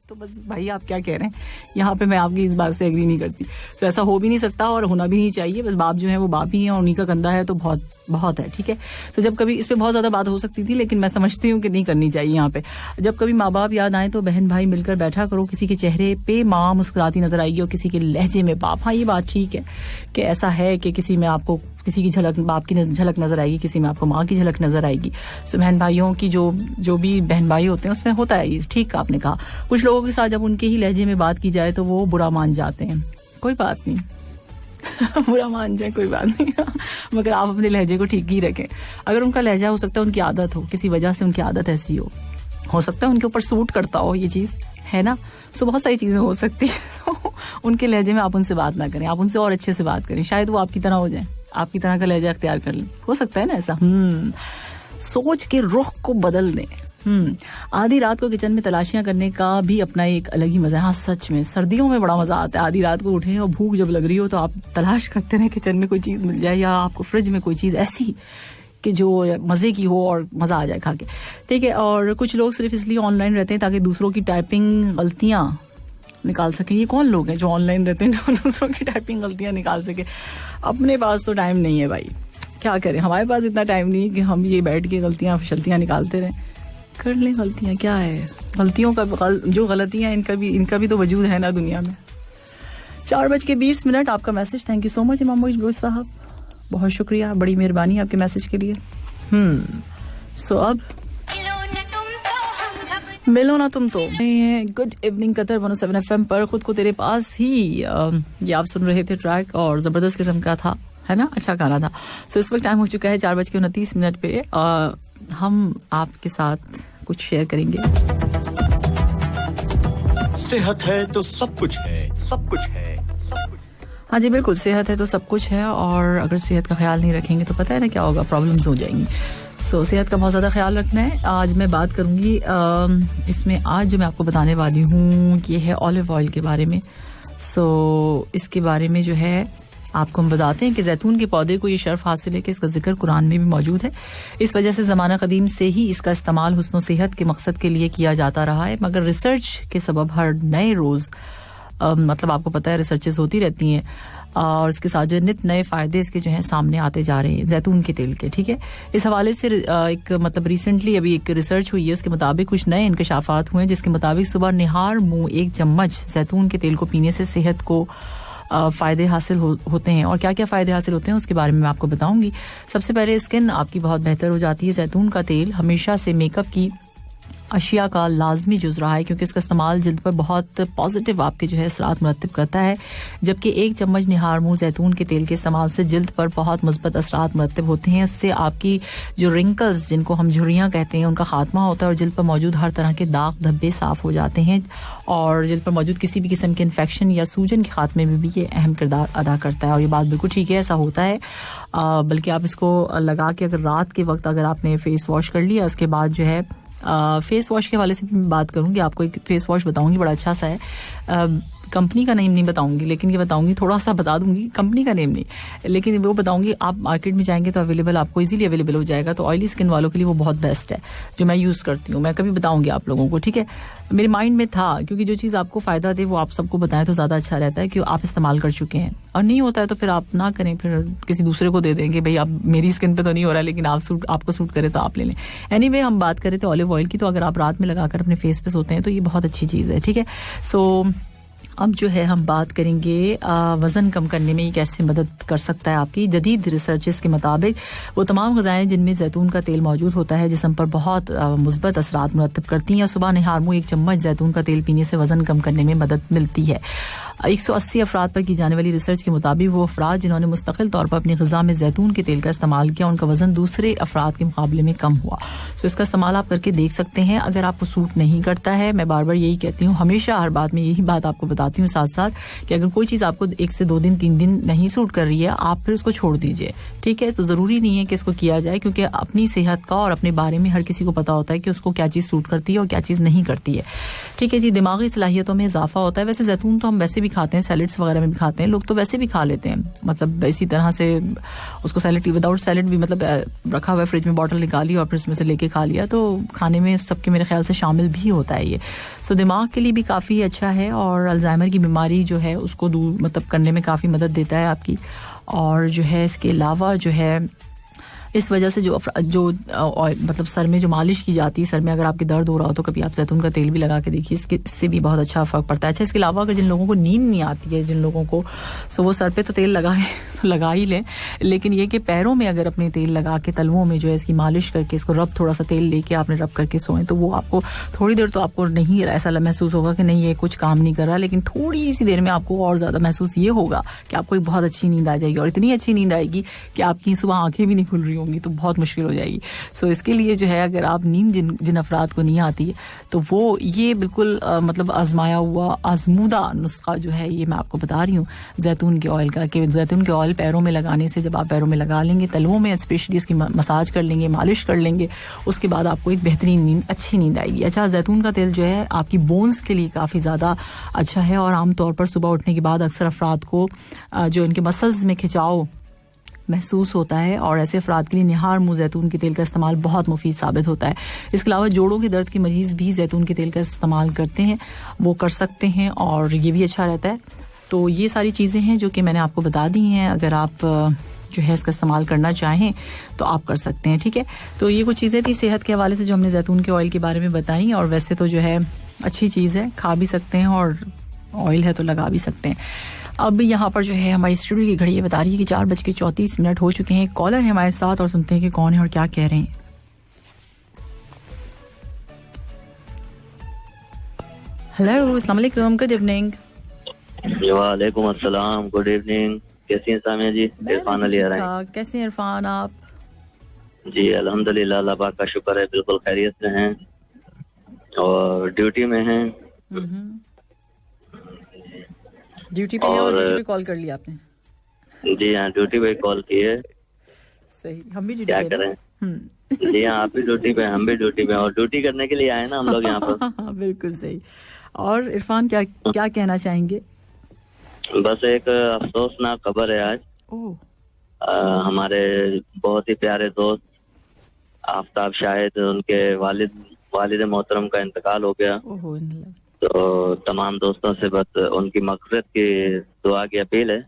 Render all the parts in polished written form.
तो बस भाई आप क्या कह रहे हैं, यहाँ पे मैं आपकी इस बात से एग्री नहीं करती। तो ऐसा हो भी नहीं सकता और होना भी नहीं चाहिए। बस बाप जो है वो बाप ही है और उन्हीं का कंधा है तो बहुत बहुत है, ठीक है। तो जब कभी इस पे बहुत ज्यादा बात हो सकती थी, लेकिन मैं समझती हूँ कि नहीं करनी चाहिए यहाँ पे। जब कभी माँ बाप याद आए तो बहन भाई मिलकर बैठा करो, किसी के चेहरे पे माँ मुस्कुराती नजर आएगी और किसी के लहजे में बाप। हाँ, ये बात ठीक है कि ऐसा है कि किसी में आपको किसी की झलक बाप की झलक नजर आएगी, किसी में आपको माँ की झलक नजर आएगी। सो बहन भाइयों की जो भी बहन भाई होते हैं उसमें होता है ये, ठीक आपने कहा। कुछ लोगों के साथ जब उनके ही लहजे में बात की जाए तो वो बुरा मान जाते हैं, कोई बात नहीं बुरा मान जाए कोई बात नहीं मगर आप अपने लहजे को ठीक ही रखें। अगर उनका लहजा हो सकता है उनकी आदत हो, किसी वजह से उनकी आदत ऐसी हो सकता है उनके ऊपर सूट करता हो ये चीज, है ना। सो बहुत सारी चीजें हो सकती है उनके लहजे में आप उनसे बात ना करें, आप उनसे और अच्छे से बात करें, शायद वो आपकी तरह हो जाए, आपकी तरह का लहजा अख्तियार कर लें, हो सकता है ना ऐसा। सोच के रुख को बदल दें। आधी रात को किचन में तलाशियां करने का भी अपना एक अलग ही मजा है। हाँ सच में सर्दियों में बड़ा मजा आता है। आधी रात को उठे और भूख जब लग रही हो तो आप तलाश करते रहे किचन में कोई चीज मिल जाए, या आपको फ्रिज में कोई चीज ऐसी कि जो मजे की हो और मजा आ जाए खा के, ठीक है। और कुछ लोग सिर्फ इसलिए ऑनलाइन रहते हैं ताकि दूसरों की टाइपिंग गलतियां निकाल सकें। ये कौन लोग हैं जो ऑनलाइन रहते हैं जो दूसरों की टाइपिंग गलतियां निकाल सके। अपने पास तो टाइम नहीं है भाई, क्या करें, हमारे पास इतना टाइम नहीं है कि हम ये बैठ के गलतियां फिशलतियां निकालते रहें। कर लें गलतियां, क्या है, गलतियों का जो गलतियां इनका भी तो वजूद है ना दुनिया में। 4:20 आपका message, thank you so much इमाम मोइज साहब, बहुत शुक्रिया, बड़ी मेहरबानी आपके मैसेज के लिए। सो अब मिलो ना तुम तो। गुड इवनिंग कतर 107 FM पर खुद को तेरे पास ही, ये आप सुन रहे थे ट्रैक और जबरदस्त किस्म का था, है ना, अच्छा गाना था। सो इस वक्त टाइम हो चुका है 4:29 पे। हम आपके साथ कुछ शेयर करेंगे। सेहत है तो सब कुछ है, सब कुछ है, सब कुछ। हाँ जी बिल्कुल, सेहत है तो सब कुछ है, और अगर सेहत का ख्याल नहीं रखेंगे तो पता है ना क्या होगा, प्रॉब्लम्स हो जाएंगी। सो सेहत का बहुत ज़्यादा ख्याल रखना है। आज मैं बात करूंगी इसमें, आज जो मैं आपको बताने वाली हूँ ये है ऑलिव ऑयल के बारे में। सो इसके बारे में जो है आपको हम बताते हैं कि जैतून के पौधे को ये शर्फ हासिल है कि इसका जिक्र कुरान में भी मौजूद है। इस वजह से ज़माना कदीम से ही इसका इस्तेमाल हुस्न सेहत के मकसद के लिए किया जाता रहा है, मगर रिसर्च के सबब हर नए रोज़ मतलब आपको पता है रिसर्चेस होती रहती हैं और इसके साथ जो नित नए फायदे इसके जो हैं सामने आते जा रहे हैं जैतून के तेल के, ठीक है। इस हवाले से एक मतलब रिसेंटली अभी एक रिसर्च हुई है, उसके मुताबिक कुछ नए इंकशाफात हुए हैं जिसके मुताबिक सुबह निहार मुंह 1 चम्मच जैतून के तेल को पीने से सेहत को फायदे हासिल होते हैं। और क्या क्या फायदे हासिल होते हैं उसके बारे में मैं आपको बताऊंगी। सबसे पहले स्किन आपकी बहुत बेहतर हो जाती है। जैतून का तेल हमेशा से मेकअप की अशिया का लाजमी जुज़ रहा है क्योंकि इसका इस्तेमाल जिल्द पर बहुत पॉजिटिव आपके जो है असरात मुरत्तिब करता है, जबकि 1 चम्मच निहार मुंह जैतून के तेल के इस्तेमाल से जिल्द पर बहुत मुस्बत असरात मुरत्तिब होते हैं। उससे आपकी जो रिंकल्स जिनको हम झुर्रियाँ कहते हैं उनका खात्मा होता है और जिल्द पर मौजूद हर तरह के दाग धब्बे साफ हो जाते हैं, और जिल्द पर मौजूद किसी भी किस्म के इन्फेक्शन या सूजन के खात्मे में भी ये अहम किरदार अदा करता है। और ये बात बिल्कुल ठीक है, ऐसा होता है। बल्कि आप इसको लगा के अगर रात के वक्त अगर आपने फेस वॉश कर लिया, उसके बाद जो है फेस वॉश के हवाले से भी बात करूंगी, आपको एक फेस वॉश बताऊंगी, बड़ा अच्छा सा है। कंपनी का नेम नहीं बताऊंगी, लेकिन ये बताऊंगी, थोड़ा सा बता दूंगी, कंपनी का नेम नहीं, लेकिन वो बताऊंगी। आप मार्केट में जाएंगे तो अवेलेबल, आपको इजीली अवेलेबल हो जाएगा। तो ऑयली स्किन वालों के लिए वो बहुत बेस्ट है जो मैं यूज करती हूँ। मैं कभी बताऊंगी आप लोगों को, ठीक है। मेरे माइंड में था क्योंकि जो चीज आपको फायदा दे वो आप सबको बताएं तो ज्यादा अच्छा रहता है कि आप इस्तेमाल कर चुके हैं, और नहीं होता है तो फिर आप ना करें, फिर किसी दूसरे को दे देंगे, भाई आप मेरी स्किन पे तो नहीं हो रहा लेकिन आपको सूट करे तो आप ले लें। एनीवे हम बात कर रहे थे ऑलिव ऑयल की, तो अगर आप रात में लगाकर अपने फेस पे सोते हैं तो ये बहुत अच्छी चीज है, ठीक है। सो अब जो है हम बात करेंगे वजन कम करने में ये कैसे मदद कर सकता है आपकी। जदीद रिसर्चेस के मुताबिक वो तमाम ग़िज़ाएं जिनमें जैतून का तेल मौजूद होता है जिस्म पर बहुत मुस्बत असरात मुरत्तिब करती हैं। सुबह निहार मुंह 1 चम्मच जैतून का तेल पीने से वजन कम करने में मदद मिलती है। 180 अफराद पर की जाने वाली रिसर्च के मुताबिक वो अफराद जिन्होंने मुस्तकिल तौर पर अपनी ग़िज़ा में जैतून के तेल का इस्तेमाल किया उनका वजन दूसरे अफराद के मुकाबले में कम हुआ। सो इसका इस्तेमाल आप करके देख सकते हैं। अगर आपको सूट नहीं करता है, मैं बार बार यही कहती हूँ, हमेशा हर बात में यही बात आपको बताती हूँ साथ साथ, कि अगर कोई चीज़ आपको 1 से 2 दिन 3 दिन नहीं सूट कर रही है, आप फिर उसको छोड़ दीजिए, ठीक है। तो ज़रूरी नहीं है कि इसको किया जाए, क्योंकि अपनी सेहत का और अपने बारे में हर किसी को पता होता है कि उसको क्या चीज़ सूट करती है और क्या चीज़ नहीं करती है, ठीक है जी। दिमागी सलाहियतों में इजाफा होता है। वैसे जैतून तो हम वैसे भी भी खाते हैं, सैलेड्स वगैरह में भी खाते हैं लोग, तो वैसे भी खा लेते हैं, मतलब इसी तरह से उसको सैलेड विदाउट सैलेड भी, मतलब रखा हुआ है फ्रिज में, बॉटल निकाली और फिर उसमें से लेके खा लिया, तो खाने में सबके मेरे ख्याल से शामिल भी होता है ये। सो दिमाग के लिए भी काफ़ी अच्छा है और अल्जाइमर की बीमारी जो है उसको दूर मतलब करने में काफ़ी मदद देता है आपकी। और जो है इसके अलावा जो है इस वजह से जो मतलब सर में जो मालिश की जाती है, सर में अगर आपके दर्द हो रहा हो तो कभी आप जैतून का तेल भी लगा के देखिए, इससे भी बहुत अच्छा फर्क पड़ता है। अच्छा, इसके अलावा अगर जिन लोगों को नींद नहीं आती है, जिन लोगों को, सो वो सर पे तो तेल लगा ही लें, लेकिन ये कि पैरों में अगर अपने तेल लगा के तलवों में जो है इसकी मालिश करके इसको रब, थोड़ा सा तेल लेके आपने रब करके सोएं, तो वो आपको थोड़ी देर तो आपको नहीं ऐसा महसूस होगा कि नहीं ये कुछ काम नहीं कर रहा, लेकिन थोड़ी सी देर में आपको और ज्यादा महसूस ये होगा कि आपको एक बहुत अच्छी नींद आ जाएगी, और इतनी अच्छी नींद आएगी कि आपकी सुबह आंखें भी नहीं खुल रही होंगी, तो बहुत मुश्किल हो जाएगी। सो इसके लिए जो है अगर आप नींद जिन अफराद को नहीं आती है तो वो ये बिल्कुल मतलब आजमाया हुआ आजमूदा नुस्खा जो है ये मैं आपको बता रही हूँ जैतून के ऑयल का, कि जैतून के ऑयल पैरों में लगाने से, जब आप पैरों में लगा लेंगे, तलवों में स्पेशली इसकी मसाज कर लेंगे, मालिश कर लेंगे, उसके बाद आपको एक बेहतरीन नींद, अच्छी नींद आएगी। अच्छा, जैतून का तेल जो है आपकी बोन्स के लिए काफ़ी ज़्यादा अच्छा है और आमतौर पर सुबह उठने के बाद अक्सर अफराद को जो इनके मसल्स में खिंचाव महसूस होता है और ऐसे अफराद के लिए निहार मुंह जैतून के तेल का इस्तेमाल बहुत मुफीद साबित होता है। इसके अलावा जोड़ों के दर्द के मरीज भी जैतून के तेल का इस्तेमाल करते हैं, वो कर सकते हैं और ये भी अच्छा रहता है। तो ये सारी चीज़ें हैं जो कि मैंने आपको बता दी हैं, अगर आप जो है इसका इस्तेमाल करना चाहें तो आप कर सकते हैं। ठीक है, तो ये कुछ चीज़ें थी सेहत के हवाले से जो हमने जैतून के ऑयल के बारे में बताई, और वैसे तो जो है अच्छी चीज़ है, खा भी सकते हैं और ऑयल है तो लगा भी सकते हैं। अब यहाँ पर जो है हमारी स्टूडियो की घड़ी ये बता रही है कि 4:34 हो चुके हैं। कॉलर है हमारे साथ और सुनते हैं कि कौन है और क्या कह रहे हैं। हेलो, अस्सलाम वालेकुम, गुड इवनिंग। वालेकुम अस्सलाम, गुड इवनिंग। कैसी हैं सामिया जी? इरफान अली आ रहे हैं। कैसे हैं इरफान आप? जी अल्हम्दुलिल्लाह, अल्लाह पाक का शुक्र है, बिल्कुल खैरियत से हैं और ड्यूटी में हैं। ड्यूटी पे और ड्यूटी पे कॉल कर लिया आपने? जी हाँ, ड्यूटी पे कॉल की है। सही, हम भी ड्यूटी क्या करें। जी हाँ, आप भी ड्यूटी पे, हम भी ड्यूटी पे, और ड्यूटी करने के लिए आए ना हम लोग यहाँ पर। बिल्कुल सही। और इरफान क्या कहना चाहेंगे? बस एक अफसोसनाक खबर है आज। हमारे बहुत ही प्यारे दोस्त आफ्ताब शाहिद, उनके वालिद मोहतरम का इंतकाल हो गया। तो तमाम दोस्तों से बस उनकी मग़फ़िरत की दुआ की अपील है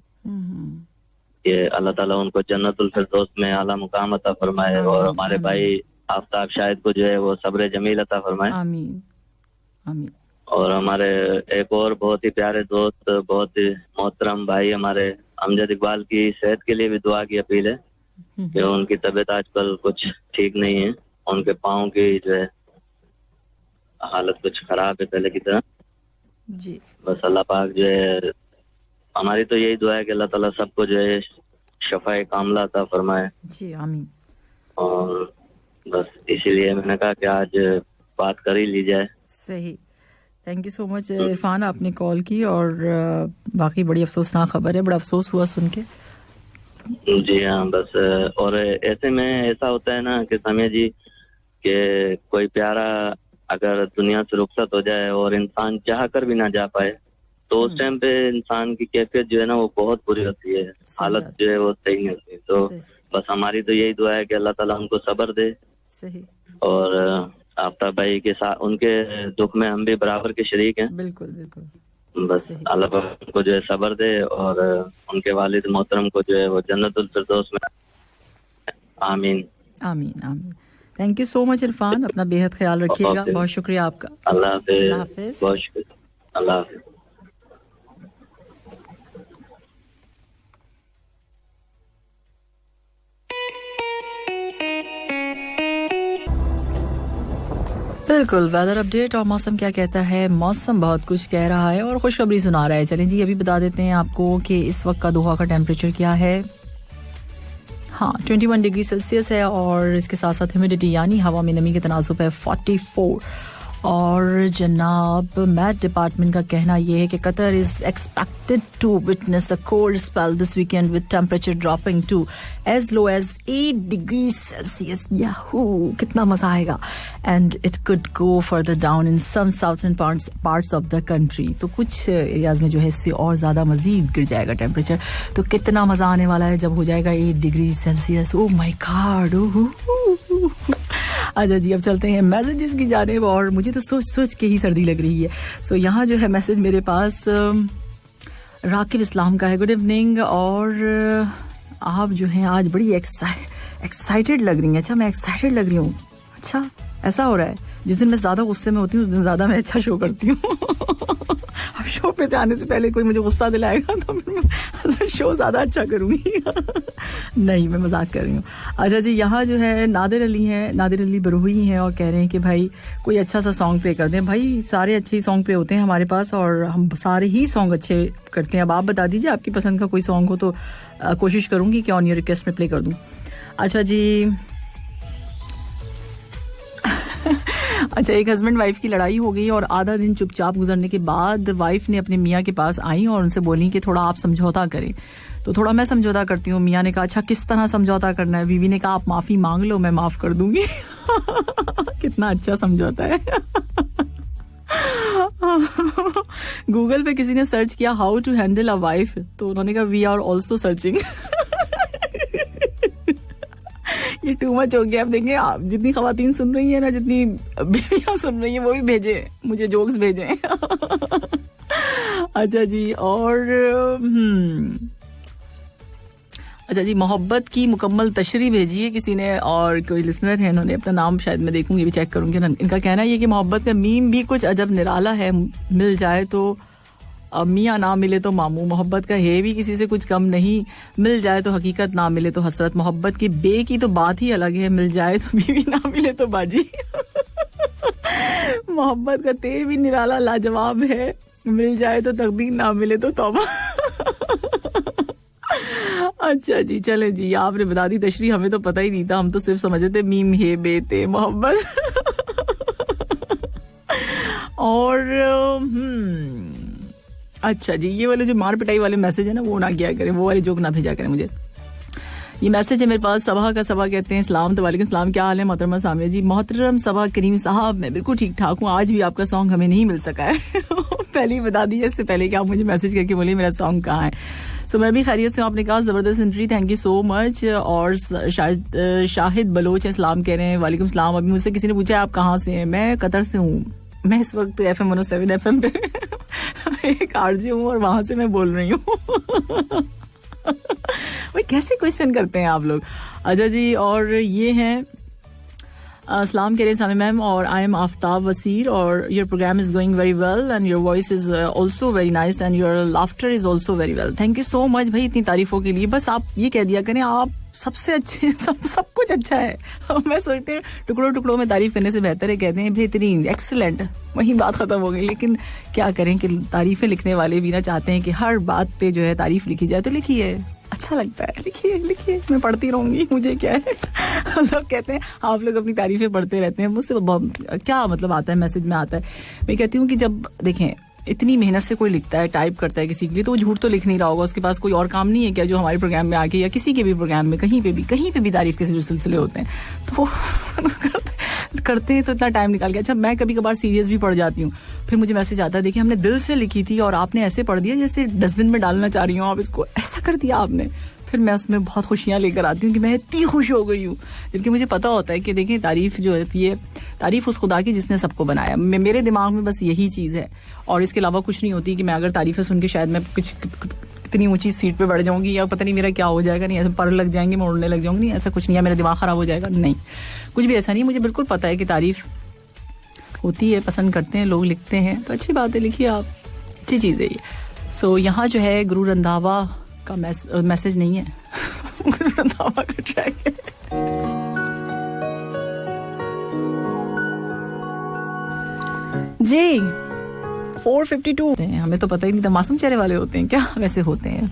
कि अल्लाह ताला उनको जन्नतुल फिरदौस में आला मुकाम अता फरमाए और हमारे भाई आफ्ताब शाहिद को जो है वो सब्र जमील अता फरमाए। आमीन आमीन। और हमारे एक और बहुत ही प्यारे दोस्त, बहुत ही मोहतरम भाई हमारे अमजद इकबाल की सेहत के लिए भी दुआ की अपील है कि उनकी तबीयत आजकल कुछ ठीक नहीं है, उनके पाँव की जो है हालत कुछ खराब है पहले की तरह जी। बस अल्लाह पाक जो है, हमारी तो यही दुआ है कि अल्लाह ताला सबको जो है शफाए कामला अता फरमाए जी, आमीन। और बस इसीलिए मैंने कहा कि आज बात कर ही ली जाए। सही, thank you so much Irfan, आपने कॉल की और वाकई बड़ी अफसोसनाक खबर है, बड़ा अफसोस हुआ सुन के। जी हाँ, बस और ऐसे में ऐसा होता है ना कि सामिया जी कि कोई प्यारा अगर दुनिया से रुखसत हो जाए और इंसान चाह कर भी ना जा पाए तो उस टाइम पे इंसान की कैफियत जो है ना वो बहुत बुरी होती है, हालत जो है वो सही नहीं होती। तो बस हमारी तो यही दुआ है कि अल्लाह ताला उनको सब्र दे। सही। और आफ्ताब भाई के साथ उनके दुख में हम भी बराबर के शरीक हैं। बिल्कुल बिल्कुल। बस अल्लाह पाक को जो है सब्र दे और उनके वालिद मोहतरम को जो है वो जन्नतुल फिरदौस में। आमीन आमीन आमीन। Thank you so much Irfan, अपना बेहद ख्याल रखिएगा। बहुत शुक्रिया आपका। अल्लाह हाफिज। बहुत शुक्रिया। अल्लाह हाफिज। बिल्कुल, वेदर अपडेट और मौसम क्या कहता है। मौसम बहुत कुछ कह रहा है और खुशखबरी सुना रहा है। चलें जी, अभी बता देते हैं आपको कि इस वक्त का दोहा का टेम्परेचर क्या है। हाँ, 21 डिग्री सेल्सियस है और इसके साथ साथ ह्यूमिडिटी यानी हवा में नमी के तनासुब है 44। और जनाब मैट डिपार्टमेंट का कहना यह है कि Qatar is expected to witness a cold spell this weekend with temperature dropping to as low as 8 degree Celsius. Yahoo, कितना मजा आएगा. And it could go further down in some southern parts of the country. तो कुछ areas में जो है इससे और ज्यादा मजीद गिर जाएगा टेम्परेचर. तो कितना मजा आने वाला है जब हो जाएगा 8 degree Celsius. Oh my God. अच्छा जी, अब चलते हैं मैसेजेस की जानिब. और मुझे तो सोच सोच के ही सर्दी लग रही है. सो यहाँ जो है मैसेज मेरे पास राकिब इस्लाम का है. Good evening. और आप जो हैं आज बड़ी एक्साइटेड लग रही हैं. अच्छा, मैं एक्साइटेड लग रही हूँ. अच्छा, ऐसा हो रहा है. जिस दिन मैं ज्यादा गुस्से में होती हूँ उस दिन ज्यादा मैं अच्छा शो करती हूँ. अब शो पे जाने से पहले कोई मुझे गुस्सा दिलाएगा तो मैं शो ज्यादा अच्छा करूंगी. नहीं, मैं मजाक कर रही हूँ. अच्छा जी, यहाँ जो है नादिर अली बरोही हैं और कह रहे हैं कि भाई कोई अच्छा सा सॉन्ग प्ले कर दें. भाई सारे अच्छे ही सॉन्ग प्ले होते हैं हमारे पास और हम सारे ही सॉन्ग अच्छे करते हैं. अब आप बता दीजिए आपकी पसंद का कोई सॉन्ग हो तो कोशिश करूंगी कि ऑन योर रिक्वेस्ट में प्ले कर दूं. अच्छा जी. अच्छा, एक हस्बैंड वाइफ की लड़ाई हो गई और आधा दिन चुपचाप गुजरने के बाद वाइफ ने अपने मियाँ के पास आई और उनसे बोली कि थोड़ा आप समझौता करें. तो थोड़ा मैं समझौता करती हूँ. मियाँ ने कहा अच्छा किस तरह समझौता करना है. बीवी ने कहा आप माफी मांग लो, मैं माफ कर दूंगी. कितना अच्छा समझौता है. गूगल पे किसी ने सर्च किया how to handle a wife, तो उन्होंने कहा वी आर ऑल्सो सर्चिंग. ये टू मच हो गया. अब देखें, आप जितनी खवातीन सुन रही है ना, जितनी बीवियां सुन रही हैं, वो भी भेजे मुझे जोक्स भेजें. अच्छा जी. और अच्छा जी, मोहब्बत की मुकम्मल तशरी भेजी है किसी ने और कोई लिसनर है, उन्होंने अपना नाम शायद मैं देखूंगी भी, चेक करूंगी ना. इनका कहना है कि मोहब्बत का मीम भी कुछ अजब निराला है. मिल जाए तो मियाँ, ना मिले तो मामू. मोहब्बत का है भी किसी से कुछ कम नहीं. मिल जाए तो हकीकत, ना मिले तो हसरत. मोहब्बत की बे की तो बात ही अलग है. मिल जाए तो बीवी, ना मिले तो बाजी. मोहब्बत का ते भी निराला लाजवाब है. मिल जाए तो तकदीर, ना मिले तो तौबा. अच्छा जी, चले जी, आपने बता दी तशरी. हमें तो पता ही नहीं था, हम तो सिर्फ समझे थे मीम है बेते मोहब्बत. और अच्छा जी, ये वाले जो मार पिटाई वाले मैसेज है ना, वो ना किया करें, वो वाले जोक ना भेजा करें मुझे. ये मैसेज है मेरे पास. सबा का सबा कहते हैं सलाम. तो वालेकुम सलाम, क्या हाल है मोहतरमा सामिया जी. मोहतरम सबा करीम साहब, मैं बिल्कुल ठीक ठाक हूँ. आज भी आपका सॉन्ग हमें नहीं मिल सका है. पहले ही बता दीजिए इससे पहले कि आप मुझे मैसेज करके बोलिए मेरा सॉन्ग कहाँ है. सो मैं भी खैरियत से हूँ. आपने कहा जबरदस्त entry, thank you so much. और शाहिद बलोच है, सलाम कह रहे हैं. वालेकुम सलाम. अभी मुझसे किसी ने पूछा है आप कहाँ से हैं. मैं कतर से हूँ. मैं इस वक्त FM 107 FM पे एक आरजे हूँ और वहां से मैं बोल रही हूँ. भाई कैसे क्वेश्चन करते हैं आप लोग. अच्छा जी. और ये हैं अस्सलाम कह रहे हैं सामी मैम, और आई एम आफ्ताब वसीर, और your programme is going very well and your voice is also very nice and your laughter is also very well. Thank you so much भाई इतनी तारीफों के लिए. बस आप ये कह दिया करें आप सबसे अच्छे, सब कुछ अच्छा है. मैं सोचती हूँ टुकड़ों टुकड़ों में तारीफ करने से बेहतर है कहते हैं बेहतरीन, एक्सीलेंट, वही बात खत्म हो गई. लेकिन क्या करें कि तारीफें लिखने वाले भी ना चाहते हैं कि हर बात पे जो है तारीफ लिखी जाए. तो लिखिए, अच्छा लगता है, लिखिए, मैं पढ़ती रहूंगी, मुझे क्या है. लोग कहते हैं आप लोग अपनी तारीफें पढ़ते रहते हैं. मुझसे क्या मतलब आता है, मैसेज में आता है. मैं कहती हूँ कि जब देखें इतनी मेहनत से कोई लिखता है, टाइप करता है किसी के लिए, तो वो झूठ तो लिख नहीं रहा होगा. उसके पास कोई और काम नहीं है क्या जो हमारे प्रोग्राम में आके या किसी के भी प्रोग्राम में कहीं पे भी तारीफ के जो सिलसिले होते हैं तो वो करते हैं तो इतना टाइम निकाल के. अच्छा, मैं कभी कभार सीरियस भी पड़ जाती हूँ. फिर मुझे मैसेज आता है देखिए हमने दिल से लिखी थी और आपने ऐसे पढ़ दिया जैसे डस्टबिन में डालना चाह रही हूँ आप इसको, ऐसा कर दिया आपने. फिर मैं उसमें बहुत खुशियां लेकर आती हूँ कि मैं इतनी खुश हो गई हूँ. जबकि मुझे पता होता है कि देखिए तारीफ जो होती है, तारीफ उस खुदा की जिसने सबको बनाया. मेरे दिमाग में बस यही चीज है और इसके अलावा कुछ नहीं होती कि मैं अगर तारीफें सुन के शायद मैं कुछ इतनी ऊंची सीट पे बैठ जाऊंगी या पता नहीं मेरा क्या हो जाएगा. नहीं, ऐसे पर लग जाएंगे, मैं उड़ने लग जाऊंगी. नहीं, ऐसा कुछ नहीं है, मेरा दिमाग खराब हो जाएगा. नहीं, कुछ भी ऐसा नहीं. मुझे बिल्कुल पता है कि तारीफ होती है, पसंद करते हैं लोग, लिखते हैं, तो अच्छी बात है, लिखिए आप, अच्छी चीज है ये. सो यहाँ जो है गुरु रंधावा का मैसेज नहीं है, गुरु रंधावा का ट्रैक है. जी 452 हमें तो पता ही नहीं था. मासूम चेहरे वाले होते हैं क्या? वैसे होते हैं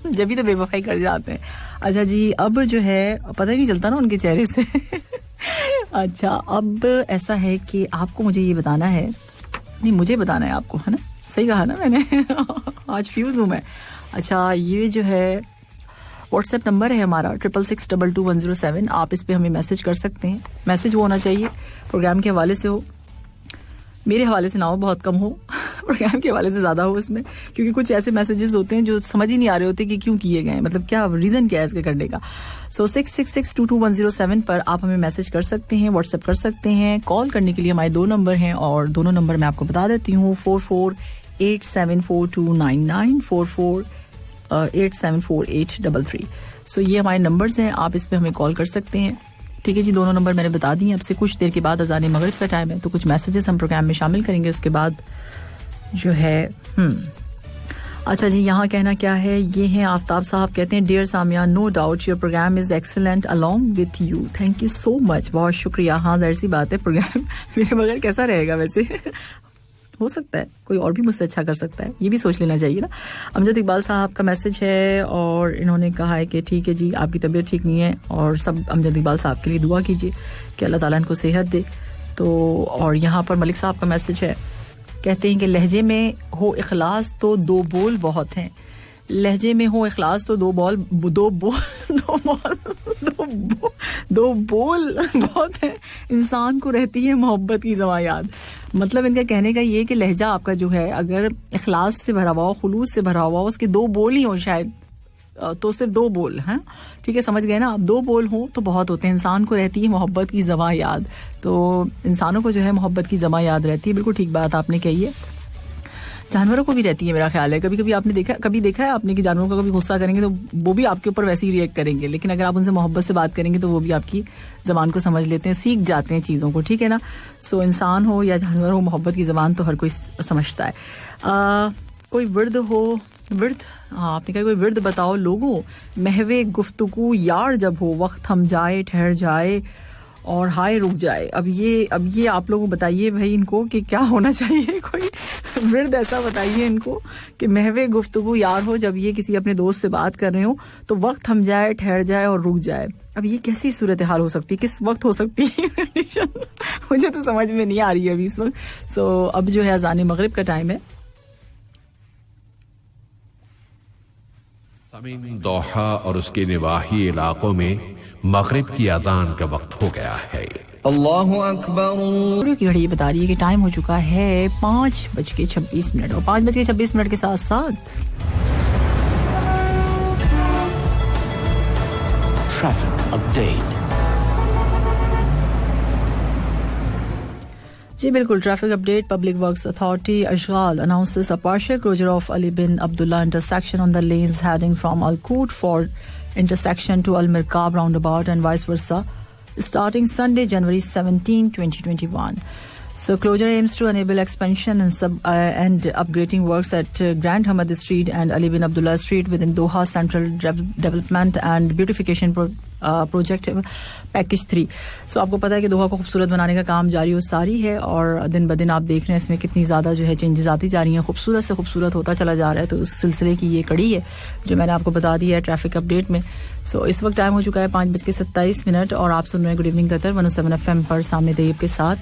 जब भी तो बेवफाई कर जाते हैं. अच्छा जी, अब जो है पता ही नहीं चलता ना उनके चेहरे से. अच्छा, अब ऐसा है कि आपको मुझे ये बताना है, नहीं मुझे बताना है आपको, है ना, सही कहा ना मैंने आज फ्यूज हूँ मैं। अच्छा, ये जो है व्हाट्सएप नंबर है हमारा 66622107, आप इस पे हमें मैसेज कर सकते हैं। मैसेज वो होना चाहिए प्रोग्राम के हवाले से हो, मेरे हवाले से ना हो, बहुत कम हो प्रोग्राम के हवाले से ज्यादा हो इसमें, क्योंकि कुछ ऐसे मैसेजेस होते हैं जो समझ ही नहीं आ रहे होते कि क्यों किए गए, मतलब क्या रीजन क्या है इसके करने का। सो 66622107 पर आप हमें मैसेज कर सकते हैं, व्हाट्सएप कर सकते हैं। कॉल करने के लिए हमारे 2 नंबर हैं और दोनों नंबर मैं आपको बता देती हूँ, 44874299, 44874833। सो ये हमारे नंबर्स हैं, आप इस पे हमें कॉल कर सकते हैं। ठीक है जी, दोनों नंबर मैंने बता दिए। अब से कुछ देर के बाद अज़ान मगरिब का टाइम है, तो कुछ मैसेजेस हम प्रोग्राम में शामिल करेंगे उसके बाद जो है। अच्छा जी, यहाँ कहना क्या है, ये है आफ्ताब साहब, कहते हैं dear Samia, no doubt your programme is excellent along with you, thank you so much, बहुत शुक्रिया। हाँ, जाहिर सी बात है, प्रोग्राम मेरे बगैर कैसा रहेगा वैसे हो सकता है कोई और भी मुझसे अच्छा कर सकता है, ये भी सोच लेना चाहिए ना। अमजद इकबाल साहब का मैसेज है और इन्होंने कहा है कि ठीक है जी, आपकी तबीयत ठीक नहीं है और सब अमजद इकबाल साहब के लिए दुआ कीजिए कि अल्लाह ताला इनको सेहत दे। तो और यहाँ पर मलिक साहब का मैसेज है, कहते हैं कि लहजे में हो इखलास तो 2 बोल बहुत हैं, लहजे में हो इखलास तो 2 बोल बहुत है, इंसान को रहती है मोहब्बत की ज़मा याद। मतलब इनका कहने का ये कि लहजा आपका जो है अगर इखलास से भरा हुआ हो, खुलूस से भरा हुआ हो, उसके 2 बोल ही हो शायद, तो सिर्फ 2 बोल हैं, ठीक है, समझ गए ना आप। 2 बोल हो तो बहुत होते हैं, इंसान को रहती है मोहब्बत की ज़मा याद, तो इंसानों को जो है मोहब्बत की ज़मा याद रहती है। बिल्कुल ठीक बात आपने कही है, जानवरों को भी रहती है मेरा ख्याल है। कभी कभी आपने देखा है आपने कि जानवरों का कभी गुस्सा करेंगे तो वो भी आपके ऊपर वैसे ही रिएक्ट करेंगे, लेकिन अगर आप उनसे मोहब्बत से बात करेंगे तो वो भी आपकी ज़बान को समझ लेते हैं, सीख जाते हैं चीज़ों को, ठीक है ना। सो इंसान हो या जानवर हो, मोहब्बत की ज़बान तो हर कोई समझता है। कोई विर्द हो, विर्द, हाँ आपने कहा कोई विर्द बताओ लोगों, महवे गुफ्तगू यार जब हो, वक्त थम जाए ठहर जाए और हाय रुक जाए। अब ये आप लोगों बताइए भाई इनको कि क्या होना चाहिए, कोई विर्द ऐसा बताइए इनको कि महवे गुफ्तगू यार हो, जब ये किसी अपने दोस्त से बात कर रहे हो तो वक्त थम जाए ठहर जाए और रुक जाए। अब ये कैसी सूरत हाल हो सकती है, किस वक्त हो सकती है मुझे तो समझ में नहीं आ रही है अभी इस वक्त। सो अब जो है अज़ान मगरिब का टाइम है। दोहा और उसके निवाही इलाकों में मगरिब की अजान का वक्त हो गया है। अल्लाहु अकबर की घड़ी बता रही है कि टाइम हो चुका है 5:26 और 5:26 के साथ साथ ट्रैफिक अपडेट। जी बिल्कुल, traffic update. Public works authority Ashghal announces a partial closure of Ali bin Abdullah intersection on the lanes heading from Al Qut for intersection to Al Mirkab roundabout and vice versa starting Sunday, January 17, 2021. So closure aims to enable expansion and upgrading works at Grand Hamad Street and Ali bin Abdullah Street within Doha Central Development and Beautification Project Package 3. So आपको पता है कि दोहा को खूबसूरत बनाने का काम जारी और सारी है और दिन ब दिन आप देख रहे हैं इसमें कितनी ज़्यादा जो है चेंजेस आती जा रही हैं, खूबसूरत से खूबसूरत होता चला जा रहा है। तो उस सिलसिले की ये कड़ी है जो मैंने आपको बता दी है ट्रैफिक अपडेट में। सो इस वक्त टाइम हो चुका है 5:27 और आप सुन रहे हैं गुड इवनिंग कतर 107 FM पर सामने तैयब के साथ।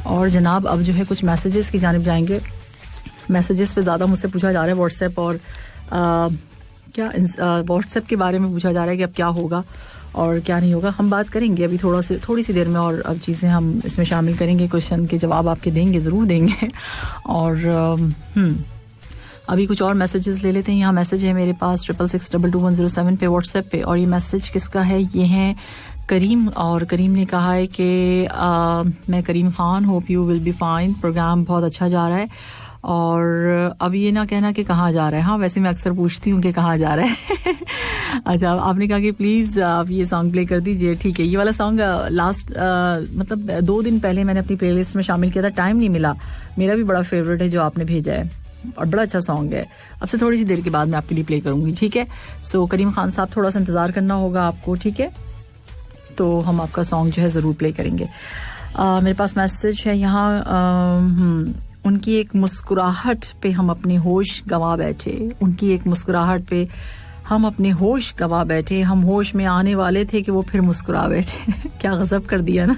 और जनाब अब जो है कुछ मैसेजेस की जानिब जाएंगे। मैसेजेस पे ज़्यादा मुझसे पूछा जा रहा है व्हाट्सएप और व्हाट्सएप के बारे में पूछा जा रहा है कि अब क्या होगा और क्या नहीं होगा। हम बात करेंगे अभी थोड़ी सी देर में और अब चीज़ें हम इसमें शामिल करेंगे, क्वेश्चन के जवाब आपके देंगे, ज़रूर देंगे। और अभी कुछ और मैसेजेस ले लेते हैं। यहाँ मैसेज है मेरे पास 66622107 पे व्हाट्सएप पे और ये मैसेज किसका है, ये है करीम और करीम ने कहा है कि मैं Karim Khan, hope you will be fine, program बहुत अच्छा जा रहा है और अब ये ना कहना कि कहाँ जा रहा है। हाँ वैसे मैं अक्सर पूछती हूँ कि कहाँ जा रहा है अच्छा आपने कहा कि प्लीज़ आप ये सॉन्ग प्ले कर दीजिए, ठीक है। ये वाला सॉन्ग लास्ट मतलब 2 दिन पहले मैंने अपनी प्लेलिस्ट में शामिल किया था, टाइम नहीं मिला, मेरा भी बड़ा फेवरेट है जो आपने भेजा है और बड़ा अच्छा सॉन्ग है। अब से थोड़ी सी देर के बाद मैं आपके लिए प्ले करूँगी, ठीक है। सो करीम खान साहब थोड़ा सा इंतज़ार करना होगा आपको, ठीक है, तो हम आपका सॉन्ग जो है ज़रूर प्ले करेंगे। मेरे पास मैसेज है यहाँ उनकी एक मुस्कुराहट पे हम अपने होश गंवा बैठे, उनकी एक मुस्कुराहट पे हम अपने होश गवा बैठे, हम होश में आने वाले थे कि वो फिर मुस्कुरा बैठे। क्या गजब कर दिया ना।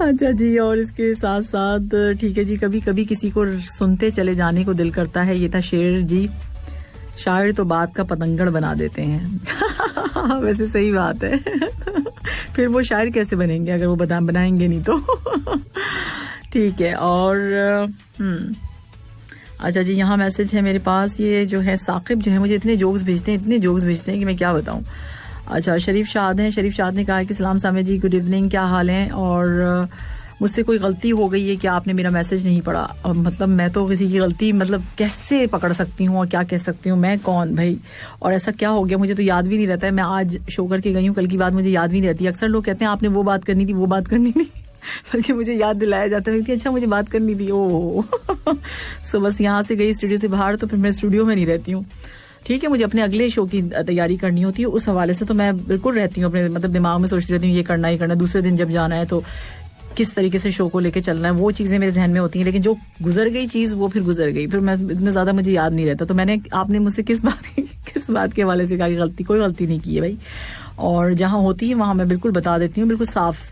अच्छा जी, और इसके साथ साथ ठीक है जी, कभी कभी किसी को सुनते चले जाने को दिल करता है। ये था शेर जी। शायर तो बात का पतंगड़ बना देते हैं। वैसे सही बात है। फिर वो शायर कैसे बनेंगे अगर वो बनाएंगे नहीं तो। ठीक है, और अच्छा जी, यहाँ मैसेज है मेरे पास। ये जो है साकिब जो है मुझे इतने जोक्स भेजते हैं कि मैं क्या बताऊं। अच्छा, शरीफ शाद हैं। शरीफ शाद ने कहा है कि सलाम सामे जी, गुड इवनिंग, क्या हाल है, और मुझसे कोई गलती हो गई है कि आपने मेरा मैसेज नहीं पढ़ा। और मतलब मैं तो किसी की गलती मतलब कैसे पकड़ सकती हूँ और क्या कह सकती हूँ, मैं कौन भाई। और ऐसा क्या हो गया मुझे तो याद भी नहीं रहता है। मैं आज शो करके गई हूँ, कल की बात मुझे याद भी नहीं रहती। अक्सर लोग कहते हैं आपने वो बात करनी थी, वो बात करनी थी, बल्कि मुझे याद दिलाया जाता है कि अच्छा मुझे बात करनी थी। ओह। सो बस यहाँ से गई स्टूडियो से बाहर तो फिर मैं स्टूडियो में नहीं रहती हूँ। ठीक है, मुझे अपने अगले शो की तैयारी करनी होती है, उस हवाले से तो मैं बिल्कुल रहती हूँ अपने मतलब दिमाग में सोचती रहती हूँ ये करना ही करना, दूसरे दिन जब जाना है तो किस तरीके से शो को लेके चलना है, वो चीजें मेरे जहन में होती हैं। लेकिन जो गुजर गई चीज वो फिर गुजर गई, फिर मैं इतना ज्यादा मुझे याद नहीं रहता। तो मैंने आपने मुझसे किस बात के हवाले से कहा कि कोई गलती नहीं की है भाई। और जहां होती है वहां मैं बिल्कुल बता देती हूँ, बिल्कुल साफ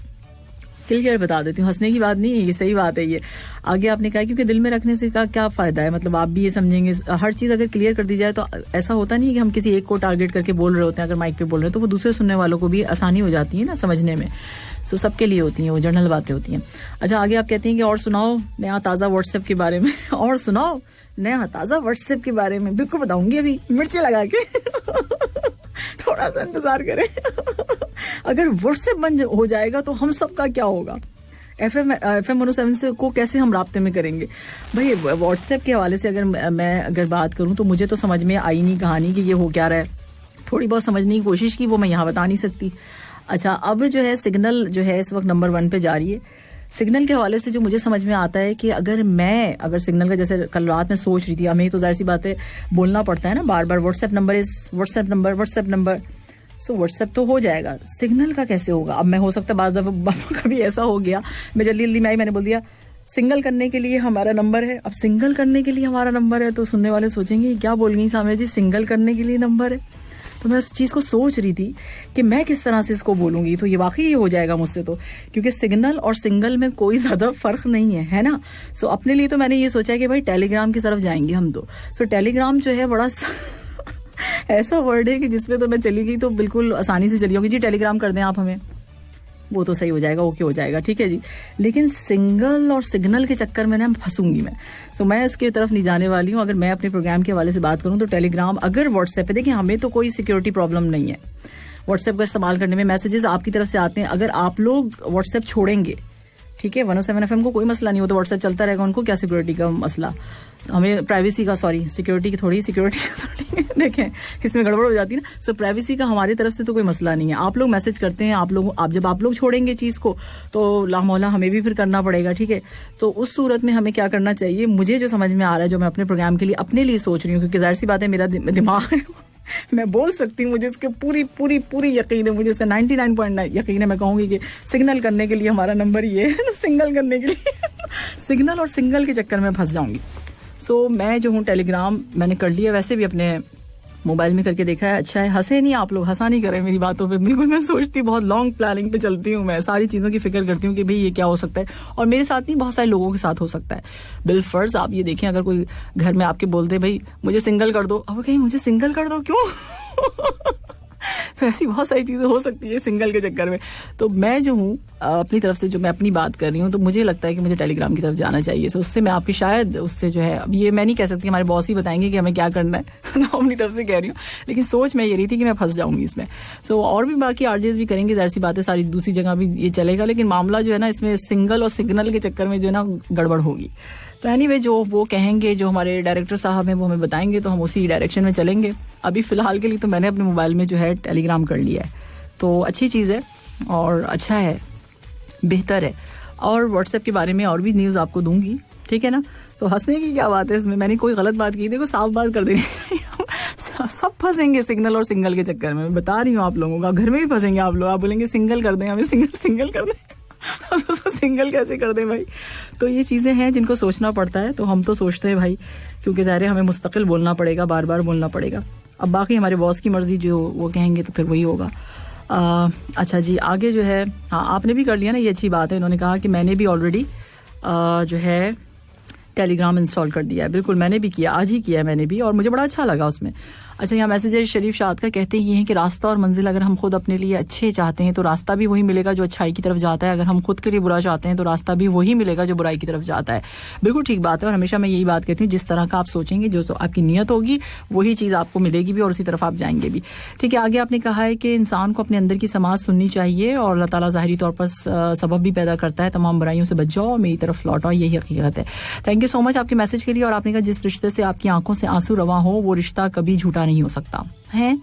क्लियर बता देती हूँ। हंसने की बात नहीं है, ये सही बात है। ये आगे आपने कहा क्योंकि दिल में रखने से का क्या फायदा है, मतलब आप भी ये समझेंगे। हर चीज अगर क्लियर कर दी जाए तो ऐसा होता नहीं है कि हम किसी एक को टारगेट करके बोल रहे होते हैं। अगर माइक पे बोल रहे हैं तो वो दूसरे सुनने वालों को भी आसानी हो जाती है ना समझने में। सो सबके लिए होती हैं, वो जनरल बातें होती हैं। अच्छा, आगे आप कहते हैं कि और सुनाओ नया ताज़ा व्हाट्सएप के बारे में। और सुनाओ नया ताज़ा व्हाट्सएप के बारे में, बिल्कुल बताऊंगी अभी मिर्ची लगा के। थोड़ा सा इंतजार करें। अगर व्हाट्सएप बंद हो जाएगा तो हम सबका क्या होगा। FM 107 से को कैसे हम राब्ते में करेंगे भाई। व्हाट्सएप के हवाले से अगर बात करूं तो मुझे तो समझ में आई नहीं कहानी कि ये हो क्या रहा है। थोड़ी बहुत समझने की कोशिश की, वो मैं यहाँ बता नहीं सकती। अच्छा, अब जो है सिग्नल जो है इस वक्त नंबर 1 पे जा रही है। सिग्नल के हवाले से जो मुझे समझ में आता है कि अगर सिग्नल का, जैसे कल रात में सोच रही थी, हमें तो जाहिर सी बात है बोलना पड़ता है ना बार बार, व्हाट्सएप नंबर। सो व्हाट्सएप तो हो जाएगा, सिग्नल का कैसे होगा। अब मैं हो सकता है बाद दफा कभी ऐसा हो गया, मैं जल्दी में आई, मैंने बोल दिया सिंगल करने के लिए हमारा नंबर है। अब सिंगल करने के लिए हमारा नंबर है तो सुनने वाले सोचेंगे क्या बोल गई सामने जी, सिंगल करने के लिए नंबर है। तो मैं उस चीज को सोच रही थी कि मैं किस तरह से इसको बोलूंगी। तो ये वाकई हो जाएगा मुझसे तो, क्योंकि सिग्नल और सिंगल में कोई ज्यादा फर्क नहीं है ना। सो अपने लिए तो मैंने ये सोचा है कि भाई टेलीग्राम की तरफ जाएंगे हम तो। सो टेलीग्राम जो है बड़ा ऐसा वर्ड है कि जिसमें तो मैं चली गई तो बिल्कुल आसानी से चली होगी। जी टेलीग्राम कर दें आप हमें, वो तो सही हो जाएगा, ओके हो जाएगा, ठीक है जी। लेकिन सिंगल और सिग्नल के चक्कर में ना फंसूंगी मैं। सो मैं इसके तरफ नहीं जाने वाली हूँ। अगर मैं अपने प्रोग्राम के हवाले से बात करूँ तो टेलीग्राम, अगर व्हाट्सएप पे, देखिए हमें तो कोई सिक्योरिटी प्रॉब्लम नहीं है व्हाट्सएप का इस्तेमाल करने में। मैसेजेस आपकी तरफ से आते हैं, अगर आप लोग व्हाट्सएप छोड़ेंगे, ठीक है, 107 FM को कोई मसला नहीं हो तो व्हाट्सएप चलता रहेगा, उनको क्या सिक्योरिटी का मसला। हमें प्राइवेसी का, सिक्योरिटी की थोड़ी देखें इसमें गड़बड़ हो जाती है ना। सो प्राइवेसी का हमारी तरफ से तो कोई मसला नहीं है। आप लोग मैसेज करते हैं, जब आप लोग छोड़ेंगे चीज को तो लामौला हमें भी फिर करना पड़ेगा, ठीक है। तो उस सूरत में हमें क्या करना चाहिए, मुझे जो समझ में आ रहा है, जो मैं अपने प्रोग्राम के लिए अपने लिए सोच रही हूँ, क्योंकि जाहिर सी बात है मेरा दिमाग है मैं बोल सकती हूँ, मुझे इसके पूरी यकीन है, मुझे इसका 99.9 यकीन है। मैं कहूंगी कि सिग्नल करने के लिए हमारा नंबर ये है, सिंगल करने के लिए सिग्नल और सिंगल के चक्कर में फंस जाऊंगी। सो मैं जो हूँ टेलीग्राम मैंने कर लिया, वैसे भी अपने मोबाइल में करके देखा है, अच्छा है। हंसे नहीं आप लोग, हंसा नहीं करें मेरी बातों पे, बिल्कुल मैं सोचती, बहुत लॉन्ग प्लानिंग पे चलती हूँ मैं, सारी चीजों की फिक्र करती हूँ कि भाई ये क्या हो सकता है, और मेरे साथ नहीं बहुत सारे लोगों के साथ हो सकता है। बिलफर्ज आप ये देखें, अगर कोई घर में आपके बोलते भाई मुझे सिंगल कर दो, अब कहीं मुझे सिंगल कर दो क्यों तो ऐसी बहुत सारी चीजें हो सकती है सिंगल के चक्कर में। तो मैं जो हूँ अपनी तरफ से, जो मैं अपनी बात कर रही हूँ, तो मुझे लगता है कि मुझे टेलीग्राम की तरफ जाना चाहिए। तो उससे मैं आपकी शायद उससे जो है, अब ये मैं नहीं कह सकती, हमारे बॉस ही बताएंगे कि हमें क्या करना है तो अपनी तरफ से कह रही हूँ, लेकिन सोच मैं ये रही थी कि मैं फंस जाऊंगी इसमें। सो और भी बाकी आरजेस भी करेंगे, जाहिर सी बात है, सारी दूसरी जगह भी ये चलेगा, लेकिन मामला जो है ना इसमें सिंगल और सिग्नल के चक्कर में जो है ना गड़बड़ होगी। तो एनीवे जो वो कहेंगे, जो हमारे डायरेक्टर साहब हैं वो हमें बताएंगे, तो हम उसी डायरेक्शन में चलेंगे। अभी फिलहाल के लिए तो मैंने अपने मोबाइल में जो है टेलीग्राम कर लिया है, तो अच्छी चीज़ है और अच्छा है, बेहतर है। और व्हाट्सएप के बारे में और भी न्यूज़ आपको दूंगी, ठीक है ना। तो हंसने की क्या बात है इसमें, मैंने कोई गलत बात की, देखो साफ बात कर देनी चाहिए। सब फंसेंगे सिग्नल और सिंगल के चक्कर में, मैं बता रही हूँ आप लोगों का, घर में भी फंसेंगे आप लोग, आप बोलेंगे सिंगल कर दें, हमें सिंगल कर दें तो सिंगल कैसे कर दे भाई? तो ये चीजें हैं जिनको सोचना पड़ता है। तो हम तो सोचते हैं भाई, क्योंकि ज़ाहिर है हमें मुस्तकिल बोलना पड़ेगा, बार बार बोलना पड़ेगा। अब बाकी हमारे बॉस की मर्जी, जो वो कहेंगे तो फिर वही होगा। अच्छा जी, आगे जो है, हाँ आपने भी कर लिया ना, ये अच्छी बात है। इन्होंने कहा कि मैंने भी ऑलरेडी जो है टेलीग्राम इंस्टॉल कर दिया है। बिल्कुल, मैंने भी किया, आज ही किया मैंने भी, और मुझे बड़ा अच्छा लगा उसमें। अच्छा, यहाँ मैसेज है शरीफ शाद का, कहते ये हैं कि रास्ता और मंजिल अगर हम खुद अपने लिए अच्छे चाहते हैं तो रास्ता भी वही मिलेगा जो अच्छाई की तरफ जाता है। अगर हम खुद के लिए बुरा चाहते हैं तो रास्ता भी वही मिलेगा जो बुराई की तरफ जाता है। बिल्कुल ठीक बात है, और हमेशा मैं यही बात कहती हूँ, जिस तरह का आप सोचेंगे, जो आपकी नीयत होगी, वही चीज़ आपको मिलेगी भी और उसी तरफ आप जाएंगे भी। ठीक है, आगे आपने कहा है कि इंसान को अपने अंदर की समाज सुननी चाहिए और अल्लाह ताला ज़ाहिरी तौर पर सबब भी पैदा करता है, तमाम बुराइयों से बच जाओ और मेरी तरफ लौट आओ, यही हकीकत है। थैंक यू सो मच आपके मैसेज के लिए। और आपने कहा जिस रिश्ते से आपकी आंखों से आंसू रवा हो वो रिश्ता कभी झूठा नहीं हो सकता है।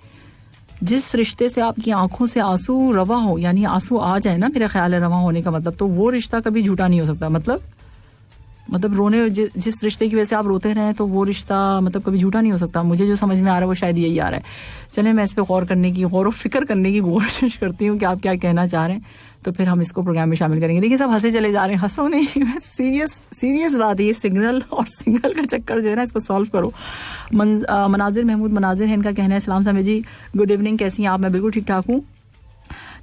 जिस रिश्ते से आपकी आंखों से आंसू रवा हो, यानी आंसू आ जाए ना, मेरा ख्याल है रवा होने का मतलब, तो वो रिश्ता कभी झूठा नहीं हो सकता। मतलब रोने, जिस रिश्ते की वजह से आप रोते रहे तो वो रिश्ता मतलब कभी झूठा नहीं हो सकता। मुझे जो समझ में आ रहा है वो शायद यही आ रहा है। चलें, मैं इस पे गौर व फिक्र करने की कोशिश करती हूँ कि आप क्या कहना चाह रहे हैं, तो फिर हम इसको प्रोग्राम में शामिल करेंगे। देखिए सब हंसे चले जा रहे हैं, हंसो नहीं, सीरियस बात है ये। सिग्नल और सिंगल का चक्कर जो है ना, इसको सॉल्व करो। मनाजिर महमूद मनाजिर है, इनका कहना है सलाम सामी जी, गुड इवनिंग, कैसी हैं आप? मैं बिल्कुल ठीक ठाक हूँ।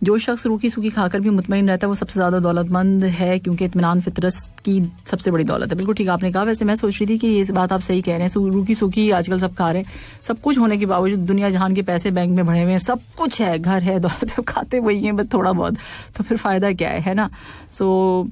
जो शख्स रूखी सूखी खाकर भी मुतमईन रहता है वो सबसे ज्यादा दौलतमंद है, क्योंकि इत्मीनान फितरत की सबसे बड़ी दौलत है। बिल्कुल ठीक आपने कहा। वैसे मैं सोच रही थी कि ये बात आप सही कह रहे हैं, रूखी सूखी आजकल सब खा रहे हैं, सब कुछ होने के बावजूद, दुनिया जहान के पैसे बैंक में भरे हुए हैं, सब कुछ है, घर है, दौलत है, खाते वही हैं बस थोड़ा बहुत, तो फिर फायदा क्या है ना। सो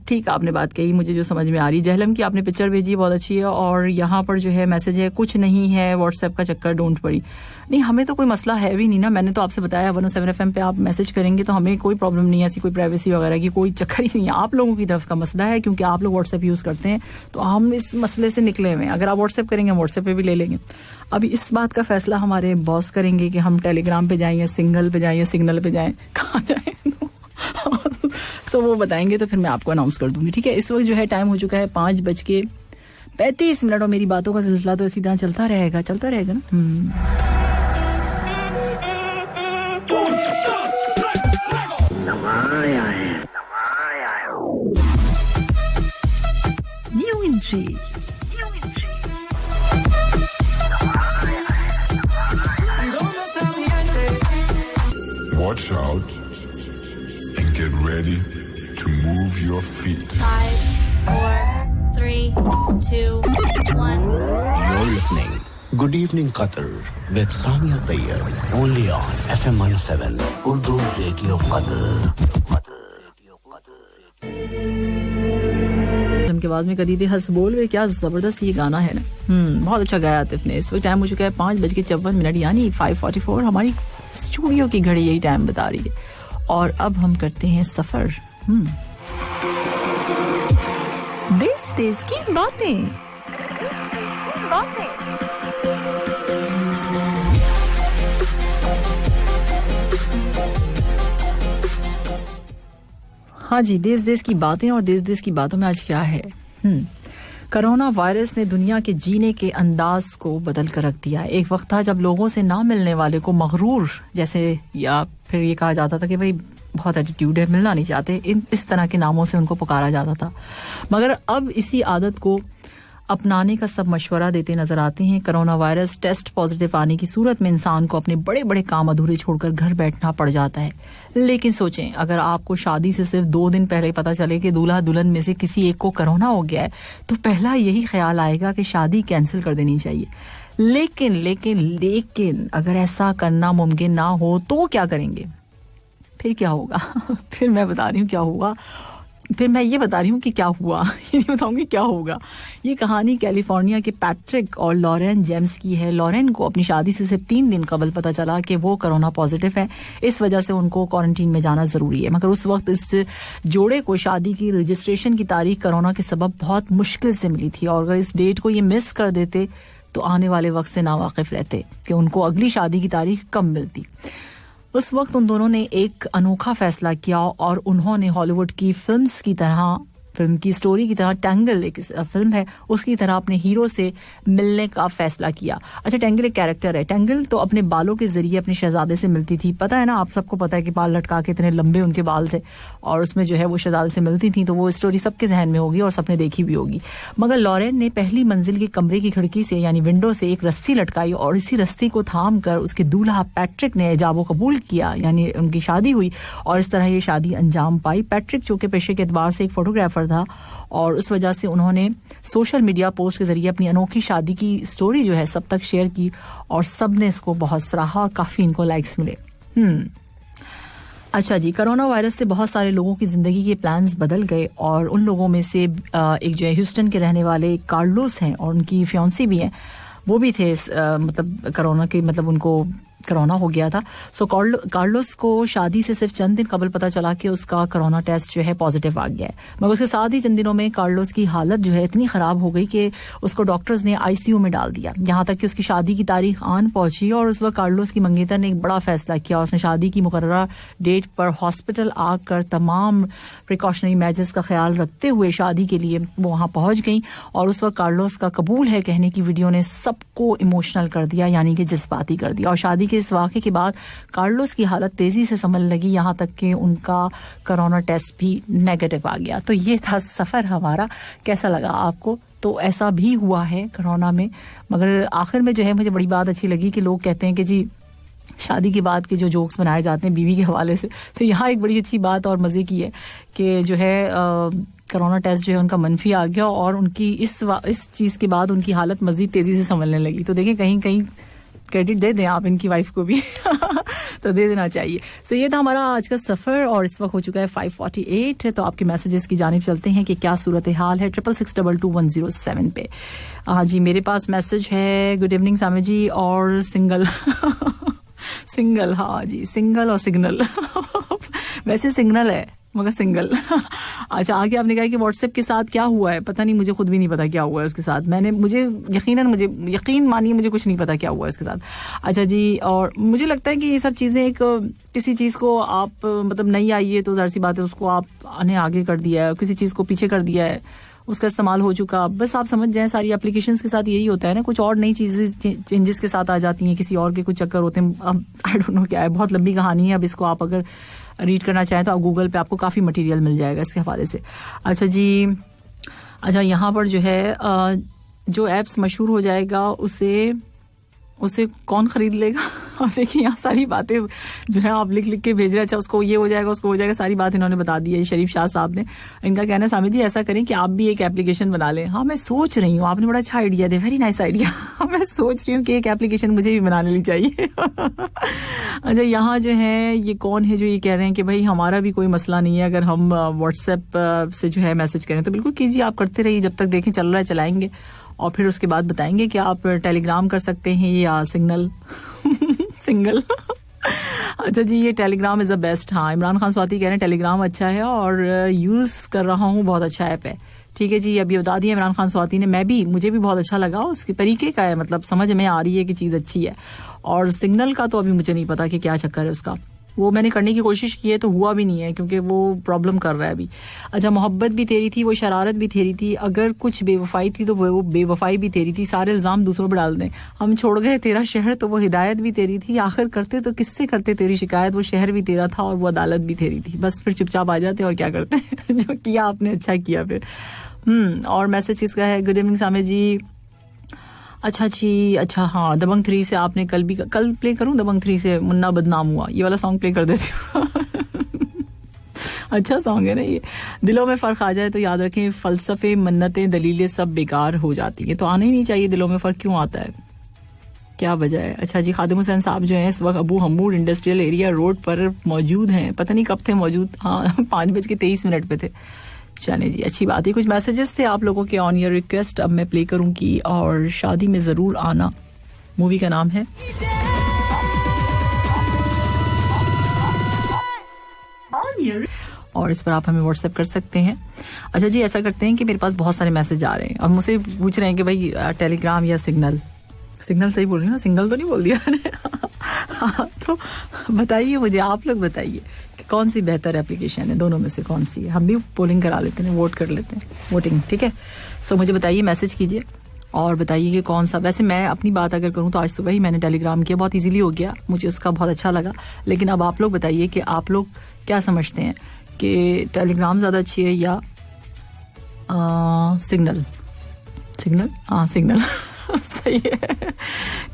ठीक आपने बात कही, मुझे जो समझ में आ रही। जहलम की आपने पिक्चर भेजी, बहुत अच्छी है। और यहाँ पर जो है मैसेज है, कुछ नहीं है व्हाट्सएप का चक्कर, डोंट वरी। नहीं, हमें तो कोई मसला है भी नहीं ना, मैंने तो आपसे बताया 107 FM पे आप मैसेज करेंगे तो हमें कोई प्रॉब्लम नहीं है, ऐसी कोई प्राइवेसी वगैरह की कोई चक्कर ही नहीं है। आप लोगों की तरफ का मसला है, क्योंकि आप लोग व्हाट्सएप यूज करते हैं, तो हम इस मसले से निकले हुए हैं। अगर आप व्हाट्सएप करेंगे, हम व्हाट्सएप पे भी ले लेंगे। अभी इस बात का फैसला हमारे बॉस करेंगे कि हम टेलीग्राम पे जाएं या सिंगल पे जाएं या सिग्नल पे जाएं, कहाँ जाएं। सो वो बताएंगे तो फिर मैं आपको अनाउंस कर दूंगी। ठीक है, इस वक्त जो है टाइम हो चुका है 5:35 और मेरी बातों का सिलसिला तो इसी तरह चलता रहेगा ना। New entry, Watch out and get ready to move your feet. 5, 4, 3, 2, 1. You're listening Good Evening Qatar with Samia Tayyab, only on FM 107 Urdu Radio Qatar. की आवाज में कदी थी हंस बोल वे, क्या जबरदस्त ये गाना है ना। बहुत अच्छा गाया आतिफ ने। इस वक्त टाइम हो चुका है 5:54 यानी 5:44। हमारी स्टूडियो की घड़ी यही टाइम बता रही है। और अब हम करते हैं सफर देश की बातें। हाँ जी, देश की बातें। और देश की बातों में आज क्या है? कोरोना वायरस ने दुनिया के जीने के अंदाज को बदल कर रख दिया है। एक वक्त था जब लोगों से ना मिलने वाले को मगरूर जैसे, या फिर ये कहा जाता था कि भाई बहुत एटीट्यूड है, मिलना नहीं चाहते, इस तरह के नामों से उनको पुकारा जाता था। मगर अब इसी आदत को अपनाने का सब मशवरा देते नजर आते हैं। कोरोना वायरस टेस्ट पॉजिटिव आने की सूरत में इंसान को अपने बड़े बड़े काम अधूरे छोड़कर घर बैठना पड़ जाता है। लेकिन सोचें, अगर आपको शादी से सिर्फ 2 दिन पहले पता चले कि दूल्हा दुल्हन में से किसी एक को कोरोना हो गया है, तो पहला यही ख्याल आएगा कि शादी कैंसिल कर देनी चाहिए। लेकिन अगर ऐसा करना मुमकिन ना हो तो क्या करेंगे? फिर क्या होगा? फिर मैं बता रही हूँ क्या होगा। फिर मैं ये बता रही हूँ कि क्या हुआ, ये नहीं बताऊंगी क्या होगा। ये कहानी कैलिफोर्निया के पैट्रिक और लॉरेन जेम्स की है। लॉरेन को अपनी शादी से सिर्फ 3 दिन कबल पता चला कि वो कोरोना पॉजिटिव है, इस वजह से उनको क्वारंटीन में जाना जरूरी है। मगर उस वक्त इस जोड़े को शादी की रजिस्ट्रेशन की तारीख कोरोना के सबब बहुत मुश्किल से मिली थी, और अगर इस डेट को ये मिस कर देते तो आने वाले वक्त से नावाकिफ रहते कि उनको अगली शादी की तारीख कब मिलती। उस वक्त उन दोनों ने एक अनोखा फैसला किया और उन्होंने हॉलीवुड की फिल्म्स की तरह फिल्म की स्टोरी की तरह टैंगल एक फिल्म है, उसकी तरह अपने हीरो से मिलने का फैसला किया। अच्छा, टैंगल एक कैरेक्टर है। टैंगल तो अपने बालों के जरिए अपने शहजादे से मिलती थी, पता है ना, आप सबको पता है कि बाल लटका के इतने लंबे उनके बाल थे, और उसमें जो है वो शहजादे से मिलती थी, तो वो स्टोरी सबके जहन में होगी और सबने देखी भी होगी। मगर लॉरेन ने पहली मंजिल के कमरे की खिड़की से यानी विंडो से एक रस्सी लटकाई और इसी रस्सी को थाम कर उसके दूल्हा पैट्रिक ने इजाबो कबूल किया, यानी उनकी शादी हुई और इस तरह ये शादी अंजाम पाई। पैट्रिक जो कि पेशे के एतबार से एक फोटोग्राफर था और उस वजह से उन्होंने सोशल मीडिया पोस्ट के जरिए अपनी अनोखी शादी की स्टोरी जो है सब तक शेयर की और सब ने इसको बहुत सराहा और काफी इनको लाइक्स मिले। अच्छा जी, कोरोना वायरस से बहुत सारे लोगों की जिंदगी के प्लान्स बदल गए और उन लोगों में से एक जो है ह्यूस्टन के रहने वाले कार्लोस हैं और उनकी फियांसी भी हैं, वो भी थे मतलब कोरोना के, मतलब उनको कोरोना हो गया था। सो कार्लोस को शादी से सिर्फ चंद दिन कबल पता चला कि उसका कोरोना टेस्ट जो है पॉजिटिव आ गया है, मगर उसके साथ ही चंद दिनों में कार्लोस की हालत जो है इतनी खराब हो गई कि उसको डॉक्टर्स ने आईसीयू में डाल दिया, यहाँ तक कि उसकी शादी की तारीख आन पहुंची और उस वक्त कार्लोस की मंगेतर ने एक बड़ा फैसला किया। उसने शादी की मुकर्ररा डेट पर हॉस्पिटल आकर तमाम प्रिकॉशनरी मेजर्स का ख्याल रखते हुए शादी के लिए वो वहां पहुंच गई और उस वक्त कार्लोस का कबूल है कहने की वीडियो ने सबको इमोशनल कर दिया, यानी कि जज्बाती कर दिया। और शादी के इस वाक़े के बाद कार्लोस की हालत तेजी से संभलने लगी, यहाँ तक कि उनका कोरोना टेस्ट भी नेगेटिव आ गया। तो ये था सफर हमारा, कैसा लगा आपको? तो ऐसा भी हुआ है कोरोना में, मगर आखिर में जो है मुझे बड़ी बात अच्छी लगी कि लोग कहते हैं कि जी शादी के बाद के जो जोक्स बनाए जाते हैं बीवी के हवाले से, तो यहाँ एक बड़ी अच्छी बात और मजे की है कि जो है कोरोना टेस्ट जो है उनका मनफी आ गया और उनकी इस चीज के बाद उनकी हालत मजीद तेजी से संभलने लगी। तो देखें, कहीं कहीं क्रेडिट दे दें आप इनकी वाइफ को भी तो दे देना चाहिए। सो ये था हमारा आज का सफर और इस वक्त हो चुका है 5:48। तो आपके मैसेजेस की जानिब चलते हैं कि क्या सूरत हाल है 66622107 पे। हाँ जी, मेरे पास मैसेज है, गुड इवनिंग सामी जी और सिंगल सिंगल, हाँ जी, सिंगल और सिग्नल वैसे सिग्नल है मगर सिंगल अच्छा, आगे आपने कहा कि व्हाट्सएप के साथ क्या हुआ है, पता नहीं, मुझे खुद भी नहीं पता क्या हुआ है उसके साथ। मुझे यकीन मानिए मुझे कुछ नहीं पता क्या हुआ है उसके साथ। अच्छा जी, और मुझे लगता है कि ये सब चीजें एक किसी चीज को आप मतलब नहीं आई है तो जाहिर सी बात है उसको आपने आगे कर दिया है, किसी चीज को पीछे कर दिया है, उसका इस्तेमाल हो चुका। बस आप समझ जाएं सारी एप्लीकेशंस के साथ यही होता है ना, कुछ और नई चीजें चेंजेस के साथ आ जाती हैं, किसी और के कुछ चक्कर होते हैं। अब आई डोंट नो क्या है, बहुत लंबी कहानी है। अब इसको आप अगर रीड करना चाहें तो आप गूगल पे आपको काफी मटेरियल मिल जाएगा इसके हवाले से। अच्छा जी, अच्छा यहाँ पर जो है जो एप्स मशहूर हो जाएगा उसे कौन खरीद लेगा? और देखिए यहाँ सारी बातें जो है आप लिख के भेज रहे हैं, अच्छा उसको ये हो जाएगा उसको हो जाएगा, सारी बात इन्होंने बता दी है शरीफ शाह साहब ने। इनका कहना है सामी जी ऐसा करें कि आप भी एक एप्लीकेशन बना लें। हाँ, मैं सोच रही हूँ, आपने बड़ा अच्छा आइडिया दिया, वेरी नाइस आइडिया। मैं सोच रही हूँ कि एक एप्लीकेशन मुझे भी बना लेनी चाहिए। अच्छा, यहाँ जो है ये कौन है जो ये कह रहे हैं कि भाई हमारा भी कोई मसला नहीं है, अगर हम व्हाट्सएप से जो है मैसेज करें तो बिल्कुल कीजिए, आप करते रहिए, जब तक देखें चल रहा है चलाएंगे और फिर उसके बाद बताएंगे कि आप टेलीग्राम कर सकते हैं या सिग्नल सिंगल। अच्छा जी, ये टेलीग्राम इज द बेस्ट। हाँ, इमरान खान स्वाति कह रहे हैं टेलीग्राम अच्छा है और यूज कर रहा हूँ, बहुत अच्छा ऐप है। ठीक है जी, अभी बता दिया इमरान खान स्वाति ने, मुझे भी बहुत अच्छा लगा, उसके तरीके का है, मतलब समझ में आ रही है कि चीज अच्छी है। और सिग्नल का तो अभी मुझे नहीं पता कि क्या चक्कर है उसका, वो मैंने करने की कोशिश की है तो हुआ भी नहीं है क्योंकि वो प्रॉब्लम कर रहा है अभी। अच्छा, मोहब्बत भी तेरी थी, वो शरारत भी तेरी थी, अगर कुछ बेवफाई थी तो वो बेवफाई भी तेरी थी, सारे इल्जाम दूसरों पर डाल दें, हम छोड़ गए तेरा शहर तो वो हिदायत भी तेरी थी, आखिर करते तो किससे करते तेरी शिकायत, वो शहर भी तेरा था और वो अदालत भी तेरी थी, बस फिर चुपचाप आ जाते और क्या करते जो किया आपने अच्छा किया फिर। और मैसेज किसका है, गुड इवनिंग सामे जी। अच्छा जी, अच्छा हाँ, दबंग 3 से आपने कल प्ले करूं, दबंग 3 से मुन्ना बदनाम हुआ, ये वाला सॉन्ग प्ले कर देती हूँ। अच्छा सॉन्ग है ना ये। दिलों में फर्क आ जाए तो याद रखें फलसफे मन्नतें दलीलें सब बेकार हो जाती है, तो आना ही नहीं चाहिए। दिलों में फर्क क्यों आता है, क्या वजह है? अच्छा जी, खादिम हुसैन साहब जो हैं इस वक्त अबू हम्मूर इंडस्ट्रियल एरिया रोड पर मौजूद हैं, पता नहीं कब थे मौजूद, हाँ 5:23 पे थे। चले जी, अच्छी बात है। कुछ मैसेजेस थे आप लोगों के ऑन योर रिक्वेस्ट, अब मैं प्ले करूंगी। और शादी में जरूर आना मूवी का नाम है। और इस पर आप हमें व्हाट्सएप कर सकते हैं। अच्छा जी, ऐसा करते हैं कि मेरे पास बहुत सारे मैसेज आ रहे हैं और मुझसे पूछ रहे हैं कि भाई टेलीग्राम या सिग्नल सही बोल रही हूँ ना, सिंगल तो नहीं बोल दिया मैंने। तो बताइए मुझे, आप लोग बताइए कौन सी बेहतर एप्लीकेशन है दोनों में से, कौन सी है? हम भी पोलिंग करा लेते हैं, वोट कर लेते हैं, वोटिंग, ठीक है? सो मुझे बताइए, मैसेज कीजिए और बताइए कि कौन सा। वैसे मैं अपनी बात अगर करूं तो आज सुबह ही मैंने टेलीग्राम किया, बहुत इजीली हो गया, मुझे उसका बहुत अच्छा लगा। लेकिन अब आप लोग बताइए कि आप लोग क्या समझते हैं कि टेलीग्राम ज़्यादा अच्छी है या सिग्नल? सिग्नल सही है,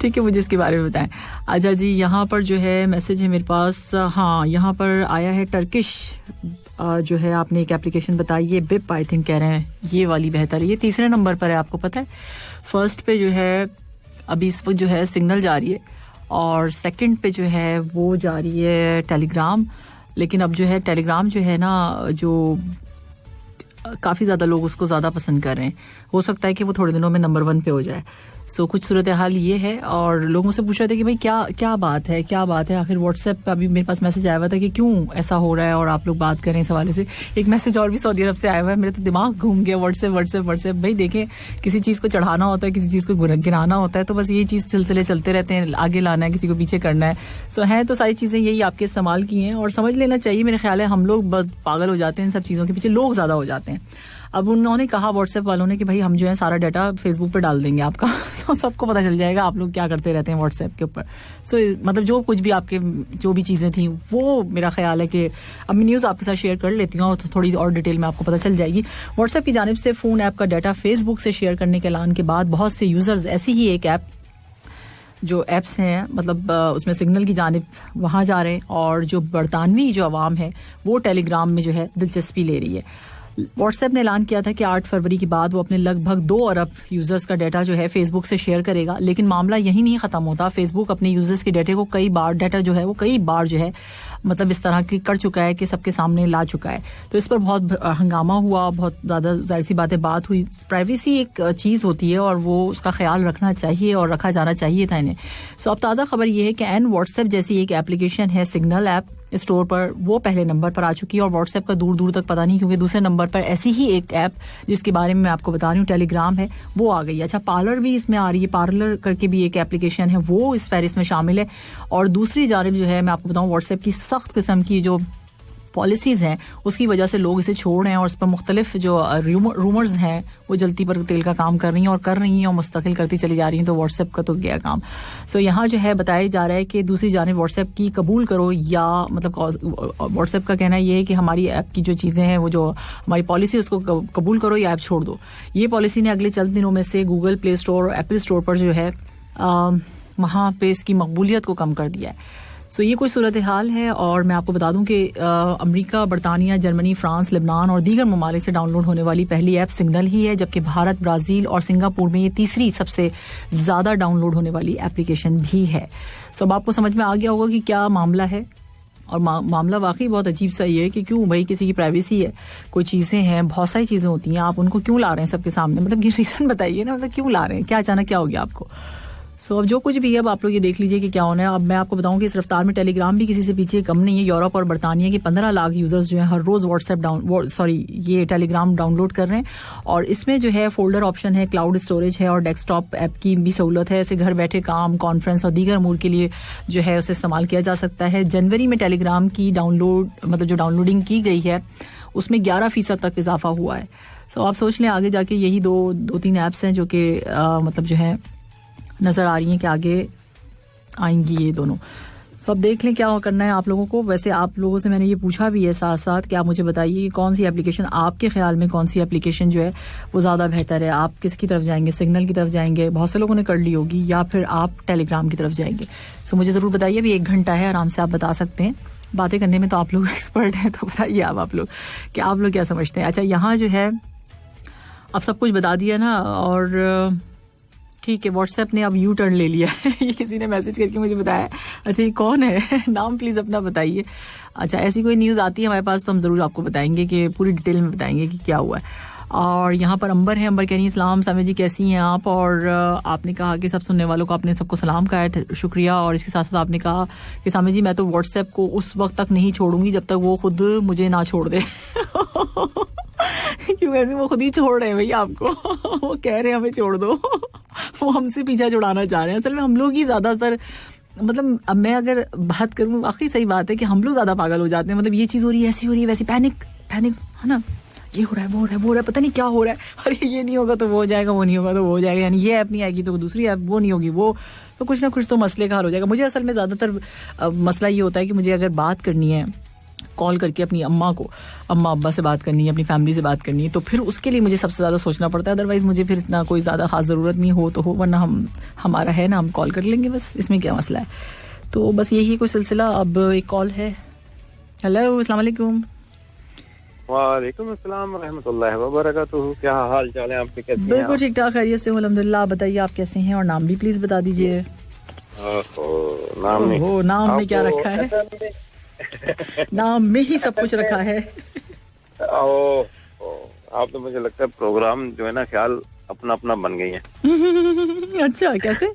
ठीक है, मुझे इसके बारे में बताएं। अच्छा जी, यहाँ पर जो है मैसेज है मेरे पास, हाँ यहाँ पर आया है टर्किश जो है, आपने एक एप्लीकेशन बताई है बिप, आई थिंक कह रहे हैं ये वाली बेहतर है। ये तीसरे नंबर पर है, आपको पता है। फर्स्ट पे जो है अभी इस वक्त जो है सिग्नल जा रही है और सेकंड पे जो है वो जा रही है टेलीग्राम। लेकिन अब जो है टेलीग्राम जो है ना, जो काफ़ी ज़्यादा लोग उसको ज़्यादा पसंद कर रहे हैं, हो सकता है कि वो थोड़े दिनों में नंबर 1 पे हो जाए। सो कुछ सूरत हाल ये है। और लोगों से पूछ रहे थे कि भाई क्या बात है। आखिर व्हाट्सएप का भी मेरे पास मैसेज आया हुआ था कि क्यों ऐसा हो रहा है और आप लोग बात करें इस हवाले से। एक मैसेज और भी सऊदी अरब से आया हुआ है, मेरे तो दिमाग घूम गया। व्हाट्सएप भाई देखें, किसी चीज़ को चढ़ाना होता है, किसी चीज़ को गिराना होता है, तो बस ये चीज़ सिलसिले चलते रहते हैं, आगे लाना है, किसी को पीछे करना है। सो है तो सारी चीज़ें यही आपके इस्तेमाल की हैं और समझ लेना चाहिए। मेरे ख्याल है हम लोग पागल हो जाते हैं इन सब चीज़ों के पीछे, लोग ज़्यादा हो जाते हैं। अब उन्होंने कहा व्हाट्सएप वालों ने कि भाई हम जो है सारा डाटा फेसबुक पे डाल देंगे आपका तो सबको पता चल जाएगा आप लोग क्या करते रहते हैं व्हाट्सएप के ऊपर। सो मतलब जो कुछ भी आपके जो भी चीज़ें थी वो मेरा ख्याल है कि अब मैं न्यूज़ आपके साथ शेयर कर लेती हूँ और थोड़ी और डिटेल में आपको पता चल जाएगी। व्हाट्सएप की जानिब से फ़ोन ऐप का डाटा फेसबुक से शेयर करने के ऐलान के बाद बहुत से यूज़र्स ऐसी ही एक ऐप जो एप्स हैं मतलब उसमें सिग्नल की जानिब वहाँ जा रहे हैं और जो बरतानवी जो अवाम है वो टेलीग्राम में जो है दिलचस्पी ले रही है। व्हाट्सएप ने ऐलान किया था कि 8 फरवरी के बाद वो अपने लगभग 2 अरब यूजर्स का डाटा जो है फेसबुक से शेयर करेगा। लेकिन मामला यही नहीं खत्म होता। फेसबुक अपने यूजर्स के डाटा को कई बार जो है मतलब इस तरह की कर चुका है कि सबके सामने ला चुका है। तो इस पर बहुत हंगामा हुआ, बहुत ज़्यादा जाहिर सी बात हुई। प्राइवेसी एक चीज़ होती है और वो उसका ख्याल रखना चाहिए और रखा जाना चाहिए था इन्हें। सो अब ताज़ा खबर ये है कि व्हाट्सएप जैसी एक एप्लीकेशन है सिग्नल ऐप स्टोर पर, वो पहले नंबर पर आ चुकी है और व्हाट्सएप का दूर दूर तक पता नहीं, क्योंकि दूसरे नंबर पर ऐसी ही एक ऐप जिसके बारे में मैं आपको बता रही हूँ टेलीग्राम है वो आ गई। अच्छा, पार्लर भी इसमें आ रही है, पार्लर करके भी एक एप्लीकेशन है वो इस फहरिस्त में शामिल है। और दूसरी जानिब जो है मैं आपको बताऊँ व्हाट्सएप की सख्त किस्म की जो पॉलिसीज हैं उसकी वजह से लोग इसे छोड़ रहे हैं और इस पर मुख्तलिफ जो रूमर्स हैं वो जलती पर तेल का काम कर रही हैं और मुस्तकिल करती चली जा रही हैं। तो व्हाट्सएप का तो गया काम। सो यहाँ जो है बताया जा रहा है कि दूसरी जानिब व्हाट्सएप की कबूल करो या मतलब व्हाट्सएप का कहना ये है कि हमारी ऐप की जो चीज़ें हैं वो जो हमारी पॉलिसी उसको कबूल करो या ऐप छोड़ दो। ये पॉलिसी ने अगले चंद दिनों में से गूगल प्ले स्टोर और एप्पल स्टोर पर जो है वहाँ पे इसकी मकबूलियत को कम कर दिया है। सो ये कोई सूरत हाल है। और मैं आपको बता दूं कि अमेरिका, बरतानिया, जर्मनी, फ्रांस, लेबनान और दीगर ममालिक से डाउनलोड होने वाली पहली ऐप सिग्नल ही है, जबकि भारत, ब्राज़ील और सिंगापुर में ये तीसरी सबसे ज़्यादा डाउनलोड होने वाली एप्लीकेशन भी है। सो अब आपको समझ में आ गया होगा कि क्या मामला है। और मामला वाकई बहुत अजीब सा ये है कि क्यों भाई किसी की प्राइवेसी है, कोई चीज़ें हैं, बहुत सारी चीज़ें होती हैं, आप उनको क्यों ला रहे हैं सबके सामने, मतलब ये रीज़न बताइए ना, मतलब क्यों ला रहे हैं, क्या अचानक क्या हो गया आपको। सो अब जो कुछ भी है अब आप लोग ये देख लीजिए कि क्या होना है। अब मैं आपको बताऊं कि इस रफ्तार में टेलीग्राम भी किसी से पीछे कम नहीं है। यूरोप और बरतानिया के 15 लाख यूजर्स जो हैं हर रोज ये टेलीग्राम डाउनलोड कर रहे हैं। और इसमें जो है फोल्डर ऑप्शन है, क्लाउड स्टोरेज है और डेस्कटॉप ऐप की भी सहूलत है। इसे घर बैठे काम, कॉन्फ्रेंस और दीगर अमूर के लिए जो है उसे इस्तेमाल किया जा सकता है। जनवरी में टेलीग्राम की डाउनलोडिंग की गई है उसमें 11% तक इजाफा हुआ है। सो आप सोच लें आगे जाके यही दो तीन ऐप्स हैं जो कि मतलब जो है नज़र आ रही हैं कि आगे आएंगी ये दोनों। सो अब देख लें क्या करना है आप लोगों को। वैसे आप लोगों से मैंने ये पूछा भी है साथ साथ कि आप मुझे बताइए कि कौन सी एप्लीकेशन आपके ख्याल में, कौन सी एप्लीकेशन जो है वो ज़्यादा बेहतर है। आप किसकी तरफ जाएंगे, सिग्नल की तरफ जाएंगे, बहुत से लोगों ने कर ली होगी, या फिर आप टेलीग्राम की तरफ जाएंगे। सो मुझे ज़रूर बताइए। अभी 1 घंटा है, आराम से आप बता सकते हैं। बातें करने में तो आप लोग एक्सपर्ट हैं, तो बताइए आप लोग कि आप लोग क्या समझते हैं। अच्छा, यहाँ जो है अब सब कुछ बता दिया ना, और ठीक है व्हाट्सएप ने अब यू टर्न ले लिया है ये किसी ने मैसेज करके मुझे बताया। अच्छा, ये कौन है नाम प्लीज़ अपना बताइए। अच्छा, ऐसी कोई न्यूज़ आती है हमारे पास तो हम ज़रूर आपको बताएंगे कि पूरी डिटेल में बताएंगे कि क्या हुआ है। और यहाँ पर अंबर है, अंबर कह रही है इस्लाम सामे जी कैसी हैं आप। और आपने कहा कि सब सुनने वालों को आपने सबको सलाम कहा है, शुक्रिया। और इसके साथ साथ आपने कहा कि सामे जी मैं तो व्हाट्सएप को उस वक्त तक नहीं छोड़ूंगी जब तक वो खुद मुझे ना छोड़ दे क्यों वैसे वो खुद ही छोड़ रहे हैं भैया आपको वो कह रहे हैं हमें छोड़ दो वो हमसे पीछा छुड़ाना चाह रहे हैं। असल में हम लोग ही ज़्यादातर मतलब अब मैं अगर बात करूं, आखिरी सही बात है कि हम लोग ज्यादा पागल हो जाते हैं. मतलब ये चीज हो रही है, ऐसी हो रही है, वैसी पैनिक है ना, ये हो रहा है, वो हो रहा है, वो हो रहा है, पता नहीं क्या हो रहा है, अरे ये नहीं होगा तो वो हो जाएगा, वो नहीं होगा तो वो हो जाएगा, यानी ये ऐप नहीं आएगी तो दूसरी ऐप वो नहीं होगी, वो तो कुछ ना कुछ तो मसले का हल हो जाएगा. मुझे असल में ज्यादातर मसला ये होता है कि मुझे अगर बात करनी है कॉल करके अपनी अम्मा अब्बा से बात करनी है, अपनी फैमिली से बात करनी है, तो फिर उसके लिए मुझे सबसे ज्यादा सोचना पड़ता है. अदरवाइज मुझे फिर इतना कोई ज्यादा खास जरूरत नहीं हो तो हो, वरना हमारा है ना, हम कॉल कर लेंगे, बस इसमें क्या मसला है. तो बस यही कोई सिलसिला. अब एक कॉल है. हेलो, अस्सलाम वालेकुम. वालेकुम अस्सलाम रहमतुल्लाहि व बरकातुहू. क्या हाल चाल है आपके, कैसे हैं? बिल्कुल ठीक ठाक, खैरियत से हूं अल्हम्दुलिल्लाह. आप बताइए आप कैसे हैं, और नाम भी प्लीज बता दीजिए. नाम में क्या रखा है? नाम में ही सब कुछ रखा है. आप तो मुझे लगता है प्रोग्राम जो है ना ख्याल अपना अपना बन गई है. अच्छा, कैसे?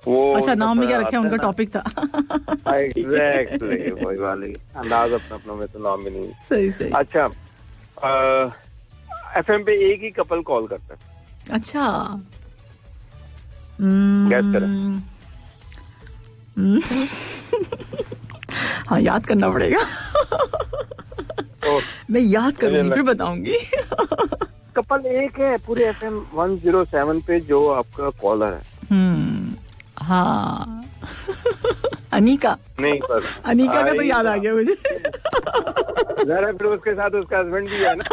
वो अच्छा, नाम में क्या रखा है, उनका टॉपिक था. एग्जैक्टली वही वाली अंदाज अपना अपना में, तो नाम भी नहीं. सही. अच्छा, FM पे एक ही कपल कॉल करता है. अच्छा, गैस करें. हाँ, याद करना पड़ेगा. मैं याद करूंगी फिर बताऊंगी. कपल एक है पूरे FM 107 पे जो आपका कॉलर है. हाँ. अनीका. नहीं पर अनीका का तो याद आ गया मुझे. जरा फिर उसके साथ उसका हस्बैंड भी है ना.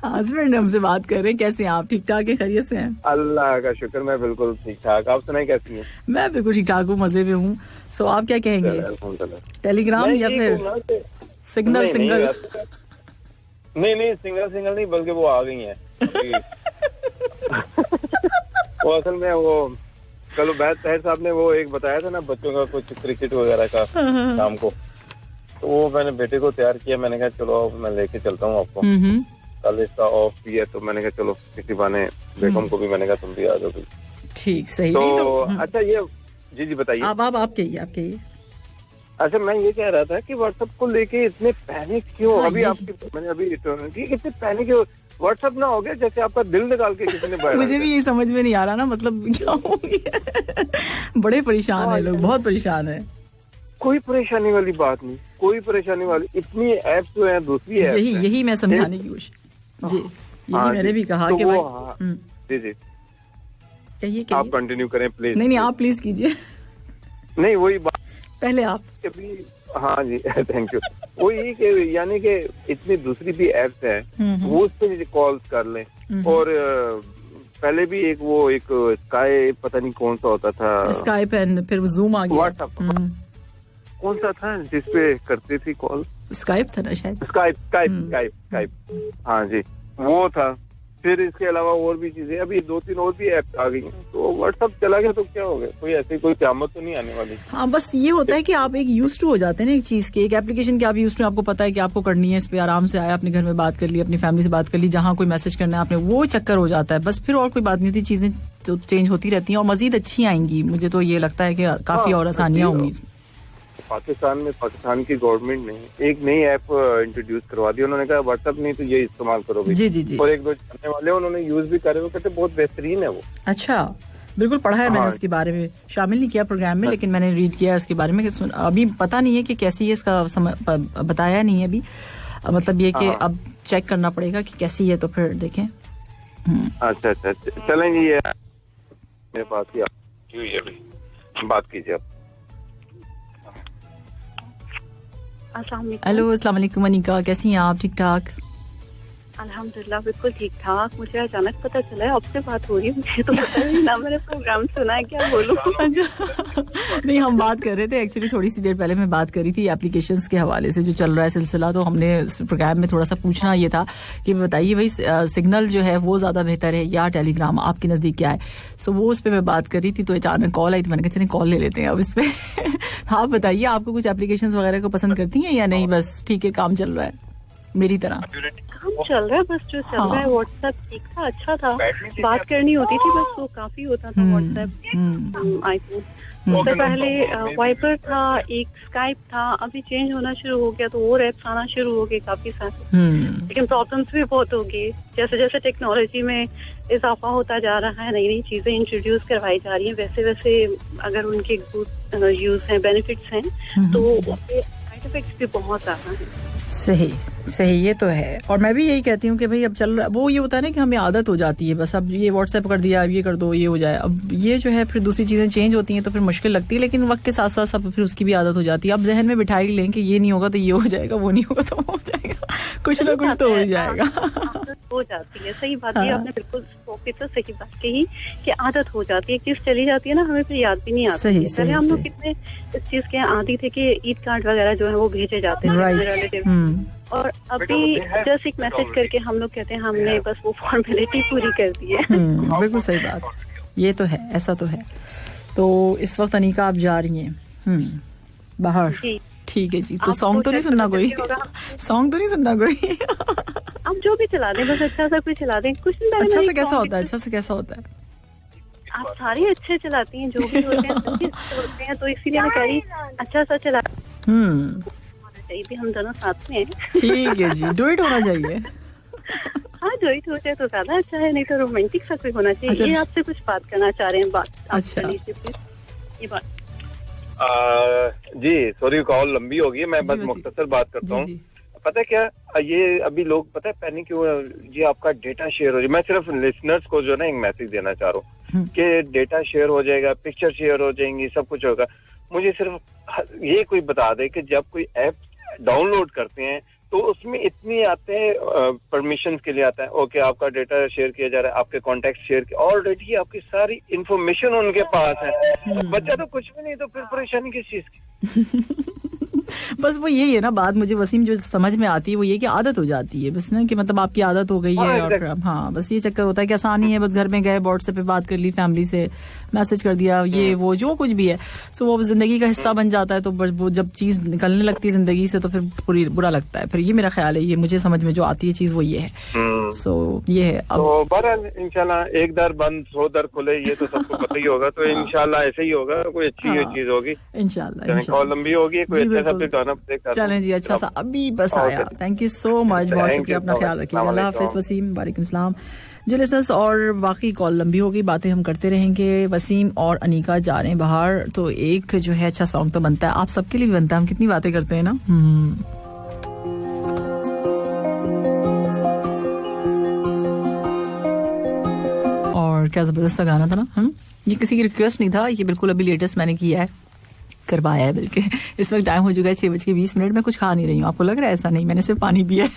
हस्बैंड हमसे बात कर रहे हैं. कैसे हैं आप? ठीक ठाक है, खैरियत से हैं? अल्लाह का शुक्र, मैं बिल्कुल ठीक ठाक. आप सुनाए कैसी हैं? मैं बिल्कुल ठीक ठाक हूँ, मजे में हूँ. सो आप क्या कहेंगे, टेलीग्राम या फिर सिग्नल? सिंगल नहीं, सिंगल नहीं, बल्कि वो आ गई हैं. वो असल में वो कल उबैद ताहिर साहब ने वो एक बताया था ना, बच्चों का कुछ क्रिकेट वगैरह का शाम को, तो वो मैंने बेटे को तैयार किया. मैंने कहा चलो मैं लेके चलता हूँ आपको. कल इसका ऑफ भी है, तो मैंने कहा चलो किसी बहाने बेगम को भी मैंने कहा तुम भी आ जाओ. ठीक, सही. तो अच्छा, ये जी बताइए. आप कहिए. अच्छा, मैं ये कह रहा था कि व्हाट्सएप को लेके इतने पैनिक क्यों? अभी आपकी मैंने अभी इतने पैनिक क्यों? व्हाट्सएप ना हो गया जैसे आपका दिल निकाल के किसी ने बाहर. मुझे भी ये समझ में नहीं आ रहा ना, मतलब क्या हो गया. बड़े परेशान है लोग, बहुत परेशान है. कोई परेशानी वाली बात नहीं, कोई परेशानी वाली. इतनी एप्स जो है, दूसरी ऐप यही मैं समझाने की कोशिश. जी, यही मैंने भी कहा कि जी कहिए. आप कंटिन्यू करें प्लीज. नहीं, आप प्लीज कीजिए. नहीं, वही बात पहले आप. हाँ जी, थैंक यू. वही कि यानी कि इतनी दूसरी भी एप्स हैं, वो उस पे कॉल्स कर लें. और पहले भी एक स्काई, पता नहीं कौन सा होता था, स्काइप, एंड फिर जूम आ गया. व्हाट्सएप कौन सा था जिसपे करते थी कॉल? स्काइप था ना शायद. स्काइप. हाँ जी, वो था. फिर इसके अलावा और भी चीजें, अभी 2-3 और भी ऐप आ गई हैं. तो व्हाट्सएप चला गया तो क्या हो गया? कोई ऐसी कोई क़यामत तो नहीं आने वाली. हाँ, बस ये होता है कि आप एक यूज टू हो जाते हैं ना एक चीज के, एक एप्लीकेशन के आप यूज टू, आपको पता है कि आपको करनी है, इस पे आराम से आया, अपने घर में बात कर ली, अपनी फैमिली से बात कर ली, जहाँ कोई मैसेज करना है आपने, वो चक्कर हो जाता है. बस फिर और कोई बात नहीं होती, चीजें तो चेंज होती रहती हैं और मजीद अच्छी आएंगी. मुझे तो ये लगता है कि काफी और आसानियां होंगी. पाकिस्तान की गवर्नमेंट ने एक नई ऐप इंट्रोड्यूस करवा दी. उन्होंने कहा व्हाट्सएप नहीं तो ये इस्तेमाल करो. जी. और एक दो जानने वाले उन्होंने यूज भी करे, वो कहते बहुत बेहतरीन है वो. अच्छा, बिल्कुल पढ़ा है मैंने. उसके बारे में शामिल नहीं किया प्रोग्राम में, लेकिन मैंने रीड किया उसके बारे में. अभी पता नहीं है कि कैसी है, इसका बताया नहीं है अभी. मतलब ये कि अब चेक करना पड़ेगा कि कैसी है, तो फिर देखें. अच्छा, चलें जी. ये मेरे पास ही बात कीजिए आप. हेलो, अस्सलाम वालेकुम अनीका, कैसी हैं आप? ठीक ठाक, अल्हम्दुलिल्लाह, बिल्कुल ठीक ठाक. मुझे अचानक पता चला है आपसे बात हो रही है. मुझे तो पता नहीं ना, मैंने प्रोग्राम सुना है, क्या बोलूं. नहीं, हम बात कर रहे थे एक्चुअली, थोड़ी सी देर पहले मैं बात कर रही थी एप्लीकेशंस के हवाले से जो चल रहा है सिलसिला. तो हमने प्रोग्राम में थोड़ा सा पूछना ये था कि बताइए भाई, सिग्नल जो है वो ज्यादा बेहतर है या टेलीग्राम, आपके नजदीक क्या है? सो वो उस पर मैं बात कर रही थी, तो अचानक कॉल आई, तो मैंने कहा चलिए कॉल ले लेते हैं अब इस पे. आप बताइए, आपको कुछ एप्लीकेशंस वगैरह को पसंद करती हैं या नहीं? बस ठीक है, काम चल रहा है मेरी तरह. काम चल रहा है, बस जो चल रहा है. व्हाट्सएप ठीक था, अच्छा था, बात करनी होती थी बस, वो काफी होता था व्हाट्सएप. आईफोन उससे पहले वाइपर था, एक स्काइप था, अभी चेंज होना शुरू हो गया, तो और एप्स आना शुरू हो गए काफी सारे. लेकिन प्रॉब्लम्स भी बहुत हो गई, जैसे जैसे टेक्नोलॉजी में इजाफा होता जा रहा है, नई नई चीजें इंट्रोड्यूस करवाई जा रही हैं, वैसे वैसे अगर उनके गुड यूज हैं, बेनिफिट्स हैं, तो उसके साइड इफेक्ट्स भी बहुत ज्यादा हैं। सही सही, ये तो है। और मैं भी यही कहती हूँ कि भाई अब चल रहा, वो ये होता है ना कि हमें आदत हो जाती है, बस अब ये व्हाट्सएप कर दिया, अब ये कर दो, ये हो जाए, अब ये जो है फिर दूसरी चीजें चेंज होती हैं तो फिर मुश्किल लगती है, लेकिन वक्त के साथ साथ सब फिर उसकी भी आदत हो जाती है। अब जहन में बिठा लें कि ये नहीं होगा तो ये हो जाएगा, वो नहीं होगा तो हो जाएगा, कुछ ना कुछ तो हो जाएगा, हो जाती है। सही बात है, आपने बिल्कुल तो सही बात कही कि आदत हो जाती है, चीज चली जाती है ना, हमें फिर याद भी नहीं आती है। पहले हम लोग कितने इस चीज के आदी थे कि ईद कार्ड वगैरह जो है वो भेजे जाते हैं रिलेटिव, और अभी जस्ट एक मैसेज करके हम लोग कहते हैं हमने बस वो फॉर्मेलिटी पूरी कर दी है। बिल्कुल सही बात, ये तो है, ऐसा तो है। तो इस वक्त अनीका आप जा रही हैं बाहर, ठीक है जी, तो सॉन्ग तो नहीं सुनना कोई, सॉन्ग तो नहीं सुनना कोई? आप जो भी चला दें, बस अच्छा सा कोई चला दें, कुछ नहीं। अच्छा से कैसा होता है, अच्छा से कैसा होता है? आप सारे अच्छे चलाती हैं, जो भी होते हैं, तो इसीलिए मैं कह रही अच्छा सा चला चाहिए, हम दोनों साथ में हैं। ठीक है जी, डुएट होना चाहिए। हाँ, डुएट हो जाए तो ज्यादा अच्छा है, नहीं तो रोमांटिक सा कोई होना चाहिए। अच्छा। ये आपसे कुछ बात करना चाह रहे हैं, बात अच्छा ये बात। जी सॉरी, कॉल लंबी होगी, मैं बस मुख्तसर बात करता हूँ। पता है क्या, ये अभी लोग पता है पैनिक क्यों, ये आपका डेटा शेयर हो जाए। मैं सिर्फ लिसनर्स को जो ना एक मैसेज देना चाह रहा हूँ कि डेटा शेयर हो जाएगा, पिक्चर शेयर हो जाएंगी, सब कुछ होगा। मुझे सिर्फ ये कोई बता दे कि जब कोई ऐप डाउनलोड करते हैं तो उसमें इतनी आते हैं परमिशन के लिए आता है, ओके आपका डेटा शेयर किया जा रहा है, आपके कॉन्टेक्ट शेयर किया, ऑलरेडी आपकी सारी इंफॉर्मेशन उनके पास है। तो बच्चा तो कुछ भी नहीं, तो फिर परेशानी किस चीज की? बस वो यही है ना बात, मुझे वसीम जो समझ में आती है वो ये कि आदत हो जाती है बस ना, कि मतलब आपकी आदत हो गई है। और हाँ, बस ये चक्कर होता है कि आसानी है, बस घर में गए, व्हाट्सएप पे बात कर ली, फैमिली से मैसेज कर दिया, ये वो जो कुछ भी है, सो वो जिंदगी का हिस्सा बन जाता है। तो वो जब चीज निकलने लगती है जिंदगी से तो फिर पूरी बुरा लगता है। फिर ये मेरा ख्याल है, ये मुझे समझ में जो आती है चीज वो ये है। सो ये है। अब तो बहरहाल इंशाल्लाह एक दर बंद 100 दर खुले, ये तो सबको पता ही होगा। तो इंशाल्लाह ऐसे ही होगा, कोई अच्छी चीज होगी इंशाल्लाह, लंबी होगी, कोई अच्छा सा गाना देखा। चलें जी, अच्छा सा अभी बस आया। थैंक यू सो मच, बहुत शुक्रिया, अपना ख्याल रखिएगा। अल्लाह हाफिज वसीम, वालेकुम सलाम। जो लिसनर्स, और बाकी कॉल लंबी होगी, बातें हम करते रहेंगे। वसीम और अनीका जा रहे हैं बाहर, तो एक जो है अच्छा सॉन्ग तो बनता है, आप सबके लिए भी बनता है। हम कितनी बातें करते हैं ना। और क्या जबरदस्त सा गाना था ना। ये किसी की रिक्वेस्ट नहीं था, ये बिल्कुल अभी लेटेस्ट मैंने किया है, करवाया है बल्कि। इस वक्त टाइम हो चुका है 6:20। मैं कुछ खा नहीं रही हूँ, आपको लग रहा है ऐसा? नहीं, मैंने सिर्फ पानी पिया है।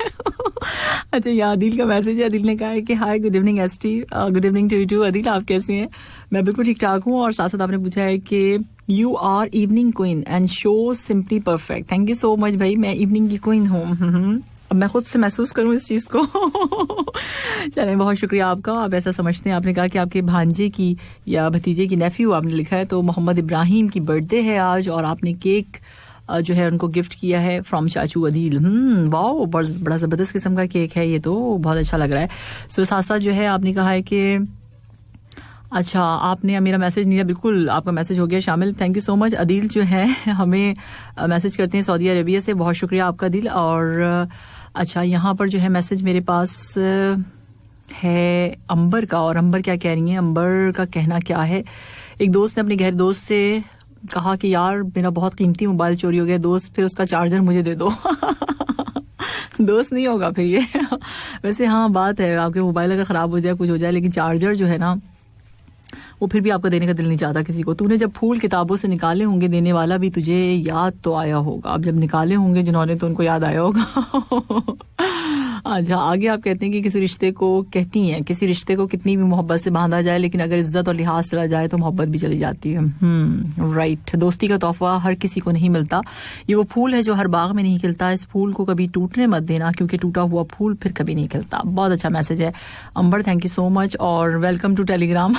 अच्छा, यहाँ अदिल का मैसेज है। अदिल ने कहा है कि hi, good evening ST, good evening to you too. Adil, आप कैसे हैं? मैं बिल्कुल ठीक ठाक हूँ। और साथ साथ आपने पूछा है कि you are evening queen and show simply perfect. Thank you so much भाई, मैं इवनिंग की क्वीन हूँ। अब मैं खुद से महसूस करूं इस चीज को। चलें, बहुत शुक्रिया आपका, आप ऐसा समझते हैं। आपने कहा कि आपके भांजे की या भतीजे की नेफ्यू आपने लिखा है, तो मोहम्मद इब्राहिम की बर्थडे है आज, और आपने केक जो है उनको गिफ्ट किया है फ्रॉम चाचू अदील। वाओ, बड़ा जबरदस्त किस्म का केक है ये, तो बहुत अच्छा लग रहा है। सो साथ साथ जो है आपने कहा है कि अच्छा, आपने मेरा मैसेज नहीं है, बिल्कुल आपका मैसेज हो गया शामिल। Thank you so much. Adeel जो है हमें मैसेज करते हैं सऊदी अरेबिया से, बहुत शुक्रिया आपका दिल। और अच्छा, यहाँ पर जो है मैसेज मेरे पास है अंबर का, और अंबर क्या कह रही है? अंबर का कहना क्या है, एक दोस्त ने अपने गहरे दोस्त से कहा कि यार मेरा बहुत कीमती मोबाइल चोरी हो गया दोस्त, फिर उसका चार्जर मुझे दे दो। दोस्त नहीं होगा फिर ये। वैसे हाँ, बात है, आपके मोबाइल अगर खराब हो जाए, कुछ हो जाए, लेकिन चार्जर जो है ना वो फिर भी आपका देने का दिल नहीं चाहता किसी को। तूने जब फूल किताबों से निकाले होंगे, देने वाला भी तुझे याद तो आया होगा। अब जब निकाले होंगे जिन्होंने, तो उनको याद आया होगा। अच्छा, आगे आप कहते हैं कि किसी रिश्ते को, कहती हैं किसी रिश्ते को कितनी भी मोहब्बत से बांधा जाए, लेकिन अगर इज्जत और लिहाज चला जाए तो मोहब्बत भी चली जाती है। राइट। दोस्ती का तोहफा हर किसी को नहीं मिलता, ये वो फूल है जो हर बाग में नहीं खिलता। इस फूल को कभी टूटने मत देना, क्योंकि टूटा हुआ फूल फिर कभी नहीं खिलता। बहुत अच्छा मैसेज है अंबर, थैंक यू सो मच। और वेलकम टू टेलीग्राम।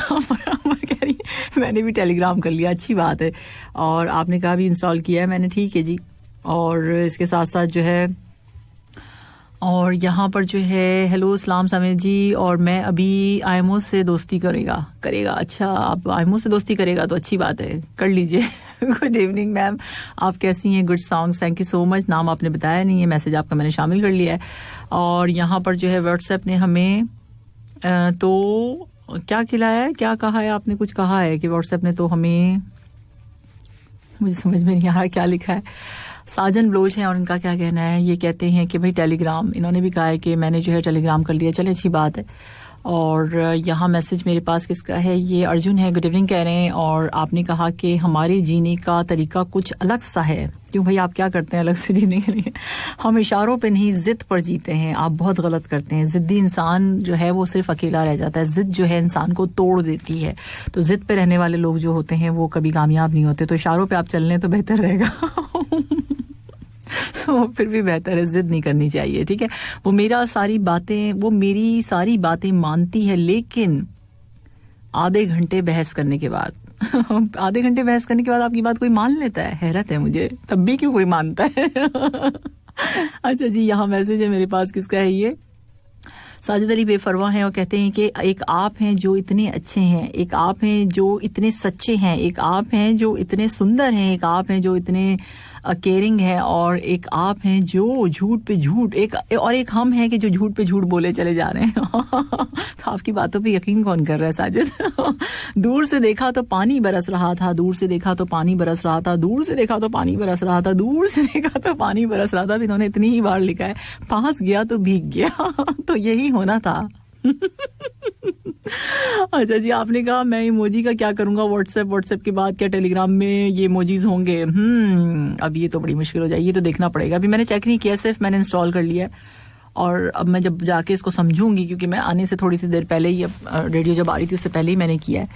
कह रही मैंने भी टेलीग्राम कर लिया, अच्छी बात है। और आपने कहा भी इंस्टॉल किया है मैंने, ठीक है जी। और इसके साथ साथ जो है, और यहाँ पर जो है, हेलो इस्लाम सामिर जी, और मैं अभी आईएमओ से दोस्ती करेगा। अच्छा, आप आईएमओ से दोस्ती करेगा तो अच्छी बात है, कर लीजिए। गुड इवनिंग मैम, आप कैसी हैं? Good songs, thank you so much. नाम आपने बताया नहीं है, मैसेज आपका मैंने शामिल कर लिया है। और यहाँ पर जो है व्हाट्सएप ने हमें तो क्या खिलाया है, क्या कहा है आपने? कुछ कहा है कि व्हाट्सएप ने, तो हमें, मुझे समझ में नहीं आ रहा क्या लिखा है। साजन ब्लोच है और इनका क्या कहना है, ये कहते हैं कि भाई टेलीग्राम, इन्होंने भी कहा है कि मैंने जो है टेलीग्राम कर लिया, चले अच्छी बात है। और यहाँ मैसेज मेरे पास किसका है, ये अर्जुन है, गुड इवनिंग कह रहे हैं। और आपने कहा कि हमारे जीने का तरीका कुछ अलग सा है। क्यों भाई, आप क्या करते हैं अलग से जीने के लिए? हम इशारों पे नहीं, जिद पर जीते हैं। आप बहुत गलत करते हैं। जिद्दी इंसान जो है वो सिर्फ अकेला रह जाता है। जिद जो है इंसान को तोड़ देती है। तो जिद पे रहने वाले लोग जो होते हैं वो कभी कामयाब नहीं होते। तो इशारों पे आप चल लें तो बेहतर रहेगा। तो फिर भी बेहतर है, जिद नहीं करनी चाहिए, ठीक है। वो मेरी सारी बातें मानती है, लेकिन आधे घंटे बहस करने के बाद आधे घंटे बहस करने के बाद आपकी बात कोई मान लेता है? हैरत है मुझे, तब भी क्यों कोई मानता है। अच्छा जी, यहाँ मैसेज है मेरे पास, किसका है ये? साजिद अली बेफरवा हैं और कहते हैं कि एक आप हैं जो इतने अच्छे हैं, एक आप हैं जो इतने सच्चे हैं, एक आप हैं जो इतने सुंदर हैं, एक आप हैं जो इतने केयरिंग है, और एक आप हैं जो झूठ पे झूठ, एक हम हैं कि जो झूठ पे झूठ बोले चले जा रहे हैं। तो आपकी बातों पे यकीन कौन कर रहा है साजिद? दूर से देखा तो पानी बरस रहा था, दूर से देखा तो पानी बरस रहा था, दूर से देखा तो पानी बरस रहा था, दूर से देखा तो पानी बरस रहा था। इन्होंने इतनी ही बार लिखा है, पास गया तो भीग गया। तो यही होना था। अच्छा जी, आपने कहा मैं इमोजी का क्या करूंगा, व्हाट्सएप के बाद क्या टेलीग्राम में ये इमोजीज होंगे? अब ये तो बड़ी मुश्किल हो जाएगी, ये तो देखना पड़ेगा। अभी मैंने चेक नहीं किया, सिर्फ मैंने इंस्टॉल कर लिया है। और अब मैं जब जाके इसको समझूंगी, क्योंकि मैं आने से थोड़ी सी देर पहले ही, रेडियो जब आ रही थी उससे पहले ही मैंने किया है।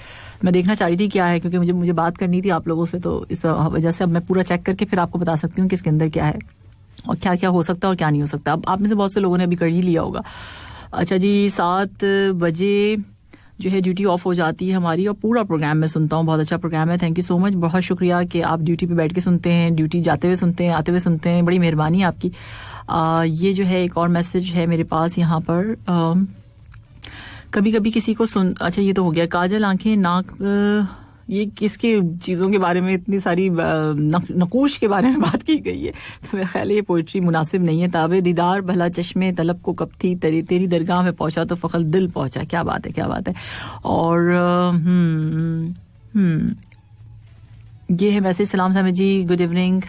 मैं देखना चाह रही थी क्या है, क्योंकि मुझे बात करनी थी आप लोगों से। तो इस वजह से अब मैं पूरा चेक करके फिर आपको बता सकती हूँ कि इसके अंदर क्या है और क्या क्या हो सकता है और क्या नहीं हो सकता। अब आप में से बहुत से लोगों ने अभी कर ही लिया होगा। अच्छा जी, 7 बजे जो है ड्यूटी ऑफ हो जाती है हमारी, और पूरा प्रोग्राम मैं सुनता हूँ। बहुत अच्छा प्रोग्राम है, थैंक यू सो मच। बहुत शुक्रिया कि आप ड्यूटी पे बैठ के सुनते हैं, ड्यूटी जाते हुए सुनते हैं, आते हुए सुनते हैं, बड़ी मेहरबानी है आपकी। ये जो है एक और मैसेज है मेरे पास यहाँ पर, कभी कभी किसी को अच्छा ये तो हो गया। काजल आंखें नाक, ये किसके चीज़ों के बारे में इतनी सारी नकूश के बारे में बात की गई है, तो मेरा ख्याल है ये पोइट्री मुनासिब नहीं है। ताबे दीदार भला चश्मे तलब को कब थी, तेरी दरगाह में पहुंचा तो फखर दिल पहुंचा। क्या बात है, क्या बात है। और ये है मैसेज, सलाम Samid ji, good evening,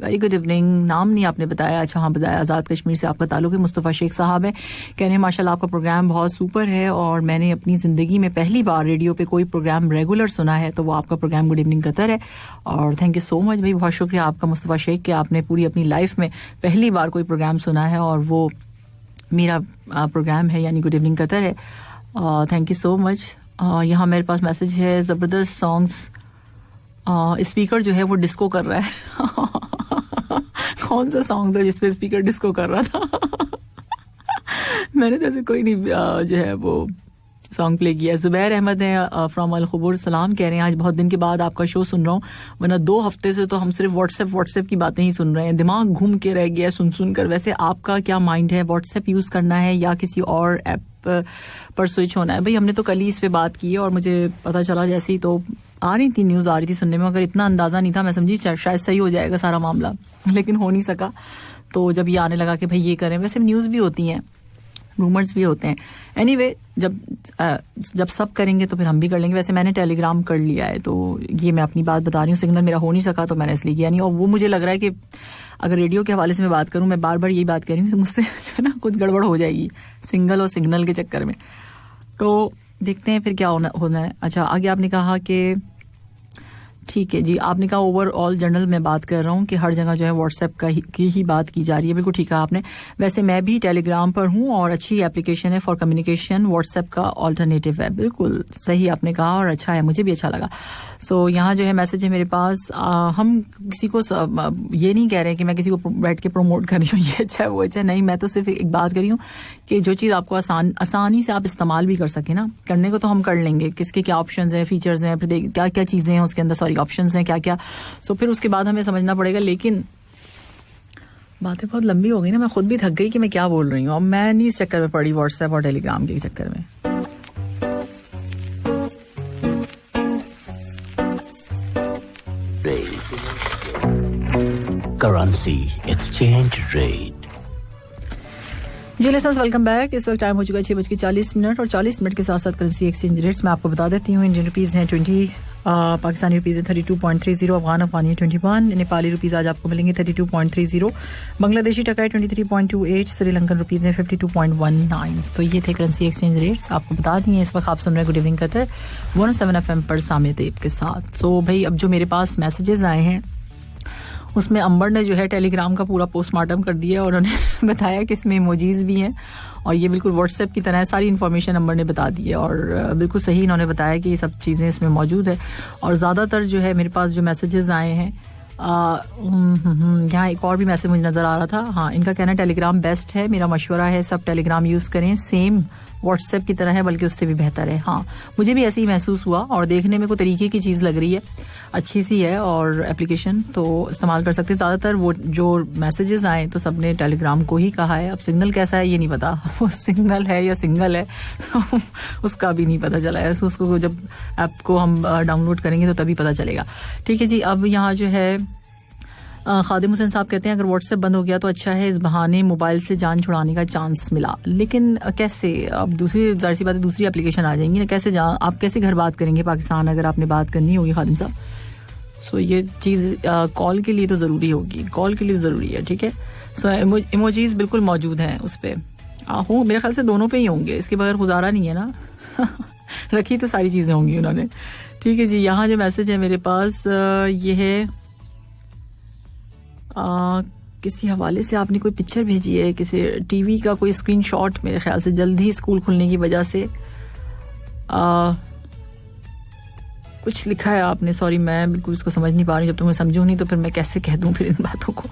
very good evening. नाम नहीं आपने बताया। अच्छा हाँ, बताया, आज़ाद कश्मीर से आपका ताल्लुक है। मुस्तफ़ा शेख साहब है, कह रहे हैं माशाल्लाह आपका प्रोग्राम बहुत सुपर है, और मैंने अपनी ज़िंदगी में पहली बार रेडियो पे कोई प्रोग्राम रेगुलर सुना है, तो वो आपका प्रोग्राम गुड इवनिंग कतर है। और थैंक यू सो मच भाई, बहुत शुक्रिया आपका मुस्तफ़ा शेख कि आपने पूरी अपनी लाइफ में पहली बार कोई प्रोग्राम सुना है, और वो मेरा प्रोग्राम है, यानी गुड इवनिंग कतर है। Thank you so much. यहाँ मेरे पास मैसेज है, ज़बरदस्त सॉन्ग्स। स्पीकर जो है वो डिस्को कर रहा है। कौन सा सॉन्ग था जिसपे स्पीकर डिस्को कर रहा था? मैंने तो ऐसे कोई नहीं जो है वो सॉन्ग प्ले किया। जुबैर अहमद है फ्रॉम अल खबूर, सलाम, कह रहे हैं आज बहुत दिन के बाद आपका शो सुन रहा हूँ, वरना 2 हफ्ते से तो हम सिर्फ व्हाट्सएप की बातें ही सुन रहे हैं, दिमाग घूम के रह गया सुन कर। वैसे आपका क्या माइंड है, व्हाट्सएप यूज करना है या किसी और ऐप पर स्विच होना है? भाई हमने तो कल ही इस पे बात की है, और मुझे पता चला जैसे ही तो आ रही थी, न्यूज आ रही थी सुनने में, मगर इतना अंदाजा नहीं था। मैं समझी शायद सही हो जाएगा सारा मामला, लेकिन हो नहीं सका। तो जब ये आने लगा कि भाई ये करें, वैसे न्यूज भी होती हैं, रूमर्स भी होते हैं। एनीवे, जब सब करेंगे तो फिर हम भी कर लेंगे। वैसे मैंने टेलीग्राम कर लिया है, तो ये मैं अपनी बात बता रही हूँ। सिग्नल मेरा हो नहीं सका तो मैंने इसलिए किया नहीं, और वो मुझे लग रहा है कि अगर रेडियो के हवाले से मैं बात करूँ, मैं बार बार यही बात कर रही हूँ, तो मुझसे जो है ना कुछ गड़बड़ हो जाएगी सिंगल और सिग्नल के चक्कर में। तो देखते हैं फिर क्या होना है। अच्छा, आगे आपने कहा कि ठीक है जी, आपने कहा ओवरऑल जनरल में बात कर रहा हूँ कि हर जगह जो है व्हाट्सएप की ही बात की जा रही है। बिल्कुल ठीक है आपने। वैसे मैं भी टेलीग्राम पर हूँ और अच्छी एप्लीकेशन है फॉर कम्युनिकेशन, व्हाट्सएप का ऑल्टरनेटिव है। बिल्कुल सही आपने कहा और अच्छा है, मुझे भी अच्छा लगा। सो यहाँ जो है मैसेज है मेरे पास, हम किसी को ये नहीं कह रहे कि मैं किसी को बैठ के प्रमोट कर रही हूँ ये अच्छा है वो अच्छा नहीं, मैं तो सिर्फ एक बात कर रही हूँ कि जो चीज़ आपको आसानी से आप इस्तेमाल भी कर सके ना, करने को तो हम कर लेंगे, किसके क्या ऑप्शंस हैं, फीचर्स हैं, फिर क्या क्या चीज़ें हैं उसके अंदर, सॉरी ऑप्शंस हैं क्या क्या। सो फिर उसके बाद हमें समझना पड़ेगा। लेकिन बातें बहुत लंबी हो गई ना, मैं खुद भी थक गई कि मैं क्या बोल रही हूँ। अब मैं नहीं इस चक्कर में पड़ी व्हाट्सएप और टेलीग्राम के चक्कर में। Currency exchange rate. जी लिसनर्स, वेलकम बैक। इस वक्त टाइम हो चुका है 6:40 और 40 मिनट के साथ साथ करेंसी एक्सचेंज रेट्स मैं आपको बता देती हूँ। इंडियन रुपीज़ हैं 20, पाकिस्तानी रुपीज़ हैं 32.30, अफगानी है 21, नेपाली रुपीज़ आज आपको मिलेंगे 32.30, बांग्लादेशी टका है 23.28, श्रीलंकन रुपीज़ हैं 52.19। तो ये थे करेंसी एक्सचेंज रेट्स, आपको बता दिए। इस वक्त आप सुन रहे हैं गुड इवनिंग कतर 107 FM पर सामिया तैयब के साथ। तो भाई अब जो मेरे पास मैसेजेस आए हैं उसमें अंबर ने जो है टेलीग्राम का पूरा पोस्टमार्टम कर दिया और उन्होंने बताया कि इसमें इमोजीज भी हैं और ये बिल्कुल व्हाट्सएप की तरह है। सारी इन्फॉर्मेशन अंबर ने बता दी है और बिल्कुल सही इन्होंने बताया कि ये सब चीज़ें इसमें मौजूद है। और ज़्यादातर जो है मेरे पास जो मैसेजेस आए हैं, यहाँ एक और भी मैसेज मुझे नज़र आ रहा था। हाँ, इनका कहना टेलीग्राम बेस्ट है, मेरा मशवरा है सब टेलीग्राम यूज़ करें, सेम व्हाट्सएप की तरह है बल्कि उससे भी बेहतर है। हाँ, मुझे भी ऐसे ही महसूस हुआ और देखने में कोई तरीके की चीज़ लग रही है, अच्छी सी है और एप्लीकेशन तो इस्तेमाल कर सकते हैं। ज़्यादातर वो जो मैसेजेस आए तो सबने टेलीग्राम को ही कहा है। अब सिग्नल कैसा है ये नहीं पता, वो सिग्नल है या सिंगल है उसका भी नहीं पता चला है। उसको जब ऐप को हम डाउनलोड करेंगे तो तभी पता चलेगा। ठीक है जी, अब यहाँ जो है खादिम हुसैन साहब कहते हैं अगर व्हाट्सएप बंद हो गया तो अच्छा है, इस बहाने मोबाइल से जान छुड़ाने का चांस मिला। लेकिन कैसे, अब दूसरी जाहिर सी बात है दूसरी एप्लीकेशन आ जाएंगी ना, कैसे आप कैसे घर बात करेंगे पाकिस्तान अगर आपने बात करनी होगी खादिम साहब। सो ये चीज़ कॉल के लिए तो ज़रूरी होगी, कॉल के लिए ज़रूरी है। ठीक है, सो इमोजीज बिल्कुल मौजूद हैं उस पर, हो मेरे ख्याल से दोनों पे ही होंगे, इसके बगैर गुजारा नहीं है ना रखी तो सारी चीज़ें होंगी उन्होंने। ठीक है जी, यहाँ जो मैसेज है मेरे पास ये है किसी हवाले से आपने कोई पिक्चर भेजी है, किसी टीवी का कोई स्क्रीनशॉट, मेरे ख्याल से जल्द ही स्कूल खुलने की वजह से कुछ लिखा है आपने। सॉरी, मैं बिल्कुल इसको समझ नहीं पा रही, जब तक मैं समझूं नहीं तो फिर मैं कैसे कह दूं, फिर इन बातों को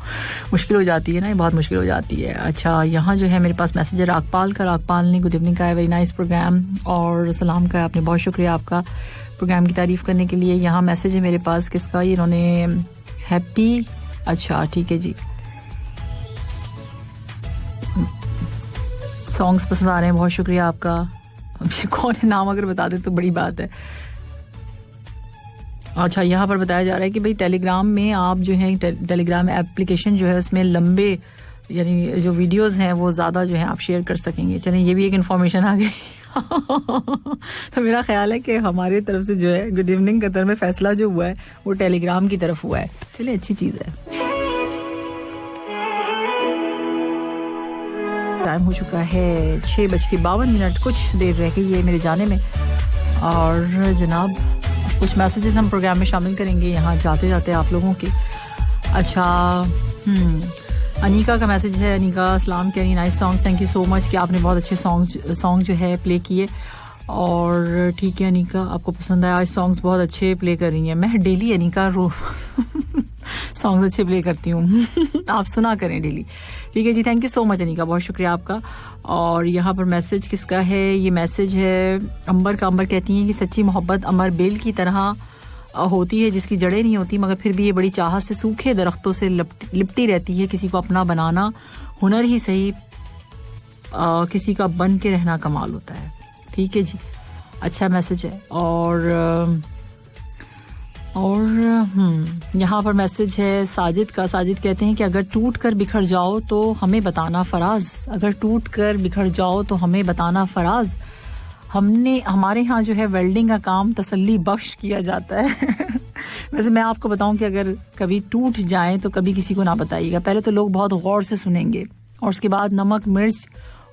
मुश्किल हो जाती है ना, ये बहुत मुश्किल हो जाती है। अच्छा, यहाँ जो है मेरे पास मैसेज है रागपाल का। रागपाल ने गुड इवनिंग का है, वेरी नाइस प्रोग्राम और सलाम का है आपने, बहुत शुक्रिया आपका प्रोग्राम की तारीफ करने के लिए। यहाँ मैसेज है मेरे पास किसका, ये इन्होंने हैप्पी, अच्छा ठीक है जी, सॉन्ग्स पसंद आ रहे हैं, बहुत शुक्रिया आपका। अब ये कौन है, नाम अगर बता दे तो बड़ी बात है। अच्छा, यहाँ पर बताया जा रहा है कि भाई टेलीग्राम में आप जो है टेलीग्राम एप्लीकेशन जो है उसमें लंबे यानी जो वीडियोस हैं वो ज़्यादा जो है आप शेयर कर सकेंगे। चलें, ये भी एक इन्फॉर्मेशन आ गई तो मेरा ख्याल है कि हमारी तरफ से जो है गुड इवनिंग कतर में फैसला जो हुआ है वो टेलीग्राम की तरफ हुआ है। चलिए, अच्छी चीज़ है। टाइम हो चुका है 6:52, कुछ देर रह गई है मेरे जाने में और जनाब कुछ मैसेजेस हम प्रोग्राम में शामिल करेंगे यहाँ जाते जाते आप लोगों के। अच्छा, अनीका का मैसेज है। अनीका अस्सलाम, carry nice songs, thank you so much कि आपने बहुत अच्छे सॉन्ग जो है प्ले किए। और ठीक है अनीका, आपको पसंद आया, आज सॉन्ग्स बहुत अच्छे प्ले कर रही हैं। मैं डेली अनीका सॉन्ग्स अच्छे प्ले करती हूँ आप सुना करें डेली। ठीक है जी, thank you so much Anika, बहुत शुक्रिया आपका। और यहाँ पर मैसेज किसका है, ये मैसेज है अंबर का। अंबर कहती हैं कि सच्ची मोहब्बत अमर बेल की तरह होती है जिसकी जड़ें नहीं होती मगर फिर भी ये बड़ी चाहत से सूखे दरख्तों से लिपटी रहती है। किसी को अपना बनाना हुनर ही सही, किसी का बन के रहना कमाल होता है। ठीक है जी, अच्छा मैसेज है। और यहाँ पर मैसेज है साजिद का। साजिद कहते हैं कि अगर टूट कर बिखर जाओ तो हमें बताना फराज, अगर टूट कर बिखर जाओ तो हमें बताना फराज। हमारे यहाँ जो है वेल्डिंग का काम तसल्ली बख्श किया जाता है वैसे मैं आपको बताऊं कि अगर कभी टूट जाए तो कभी किसी को ना बताइएगा। पहले तो लोग बहुत गौर से सुनेंगे और उसके बाद नमक मिर्च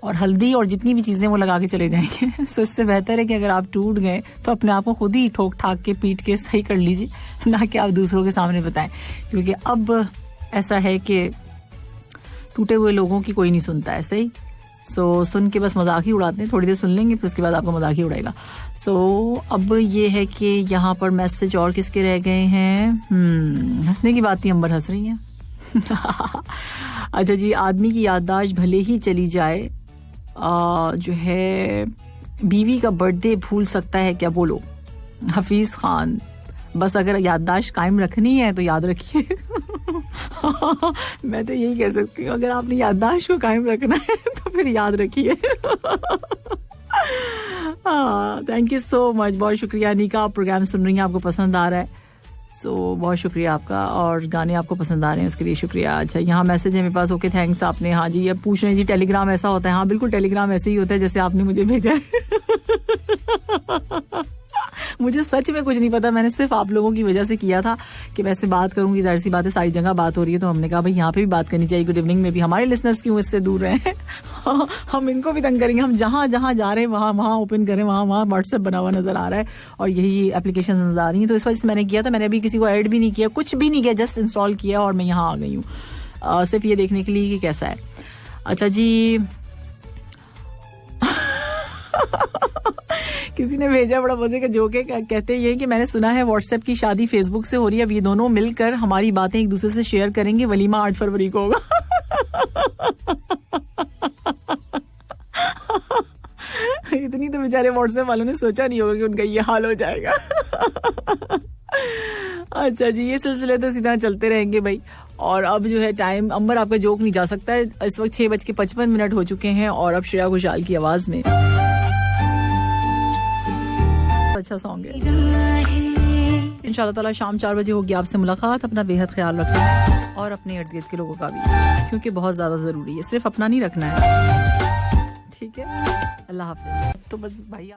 और हल्दी और जितनी भी चीजें वो लगा के चले जाएंगे। सो इससे बेहतर है कि अगर आप टूट गए तो अपने आप को खुद ही ठोक ठाक के पीट के सही कर लीजिए, ना कि आप दूसरों के सामने बताएं। क्योंकि अब ऐसा है कि टूटे हुए लोगों की कोई नहीं सुनता है, सही। सो सुन के बस मजाक ही उड़ाते हैं, थोड़ी देर सुन लेंगे फिर उसके बाद आपका मजाक ही उड़ाएगा। सो अब ये है कि यहाँ पर मैसेज और किसके रह गए हैं। हंसने की बात थी, अंबर हंस रही हैं अच्छा जी, आदमी की याददाश्त भले ही चली जाए जो है बीवी का बर्थडे भूल सकता है क्या, बोलो हफीज खान। बस अगर याददाश्त कायम रखनी है तो याद रखिए मैं तो यही कह सकती हूँ, अगर आपने याददाश्त को कायम रखना है तो फिर याद रखिए थैंक यू सो मच, बहुत शुक्रिया अनीका, आप प्रोग्राम सुन रही हैं, आपको पसंद आ रहा है। बहुत शुक्रिया आपका, और गाने आपको पसंद आ रहे हैं उसके लिए शुक्रिया। अच्छा, यहाँ मैसेज है मेरे पास, ओके थैंक्स आपने। हाँ जी, अब पूछ रहे हैं जी टेलीग्राम ऐसा होता है? हाँ बिल्कुल, टेलीग्राम ऐसे ही होता है जैसे आपने मुझे भेजा है। मुझे सच में कुछ नहीं पता, मैंने सिर्फ आप लोगों की वजह से किया था कि मैं इसमें बात करूंगी, जाहिर सी बात है सारी जगह बात हो रही है, तो हमने कहा भाई यहाँ पे भी बात करनी चाहिए। गुड इवनिंग में भी हमारे लिसनर्स क्यों इससे दूर रहे हैं। हम इनको भी तंग करेंगे, हम जहां जहां जा रहे हैं वहां ओपन करें, वहां व्हाट्सएप बना हुआ नजर आ रहा है और यही एप्लीकेशन नजर आ रही है। तो इस वजह से मैंने किया था, मैंने अभी किसी को ऐड भी नहीं किया, कुछ भी नहीं किया, जस्ट इंस्टॉल किया और मैं यहाँ आ गई हूँ सिर्फ ये देखने के लिए कि कैसा है। अच्छा जी, किसी ने भेजा बड़ा मजे का जोक है, कहते हैं ये कि मैंने सुना है व्हाट्सएप की शादी फेसबुक से हो रही है, अब ये दोनों मिलकर हमारी बातें एक दूसरे से शेयर करेंगे, वलीमा 8 फरवरी को होगा। इतनी तो बेचारे व्हाट्सएप वालों ने सोचा नहीं होगा कि उनका ये हाल हो जाएगा। अच्छा जी, ये सिलसिले तो सीधा चलते रहेंगे भाई। और अब जो है टाइम, अंबर आपका जोक नहीं जा सकता है, इस वक्त 6:55 हो चुके हैं और अब श्रेया घोषाल की आवाज में अच्छा सॉन्ग है। इंशाल्लाह ताला शाम 4 बजे होगी आपसे मुलाकात। अपना बेहद ख्याल रखना और अपने इर्द गिर्द के लोगों का भी, क्योंकि बहुत ज्यादा जरूरी है, सिर्फ अपना नहीं रखना है, ठीक है। अल्लाह हाफिज। तो बस भाई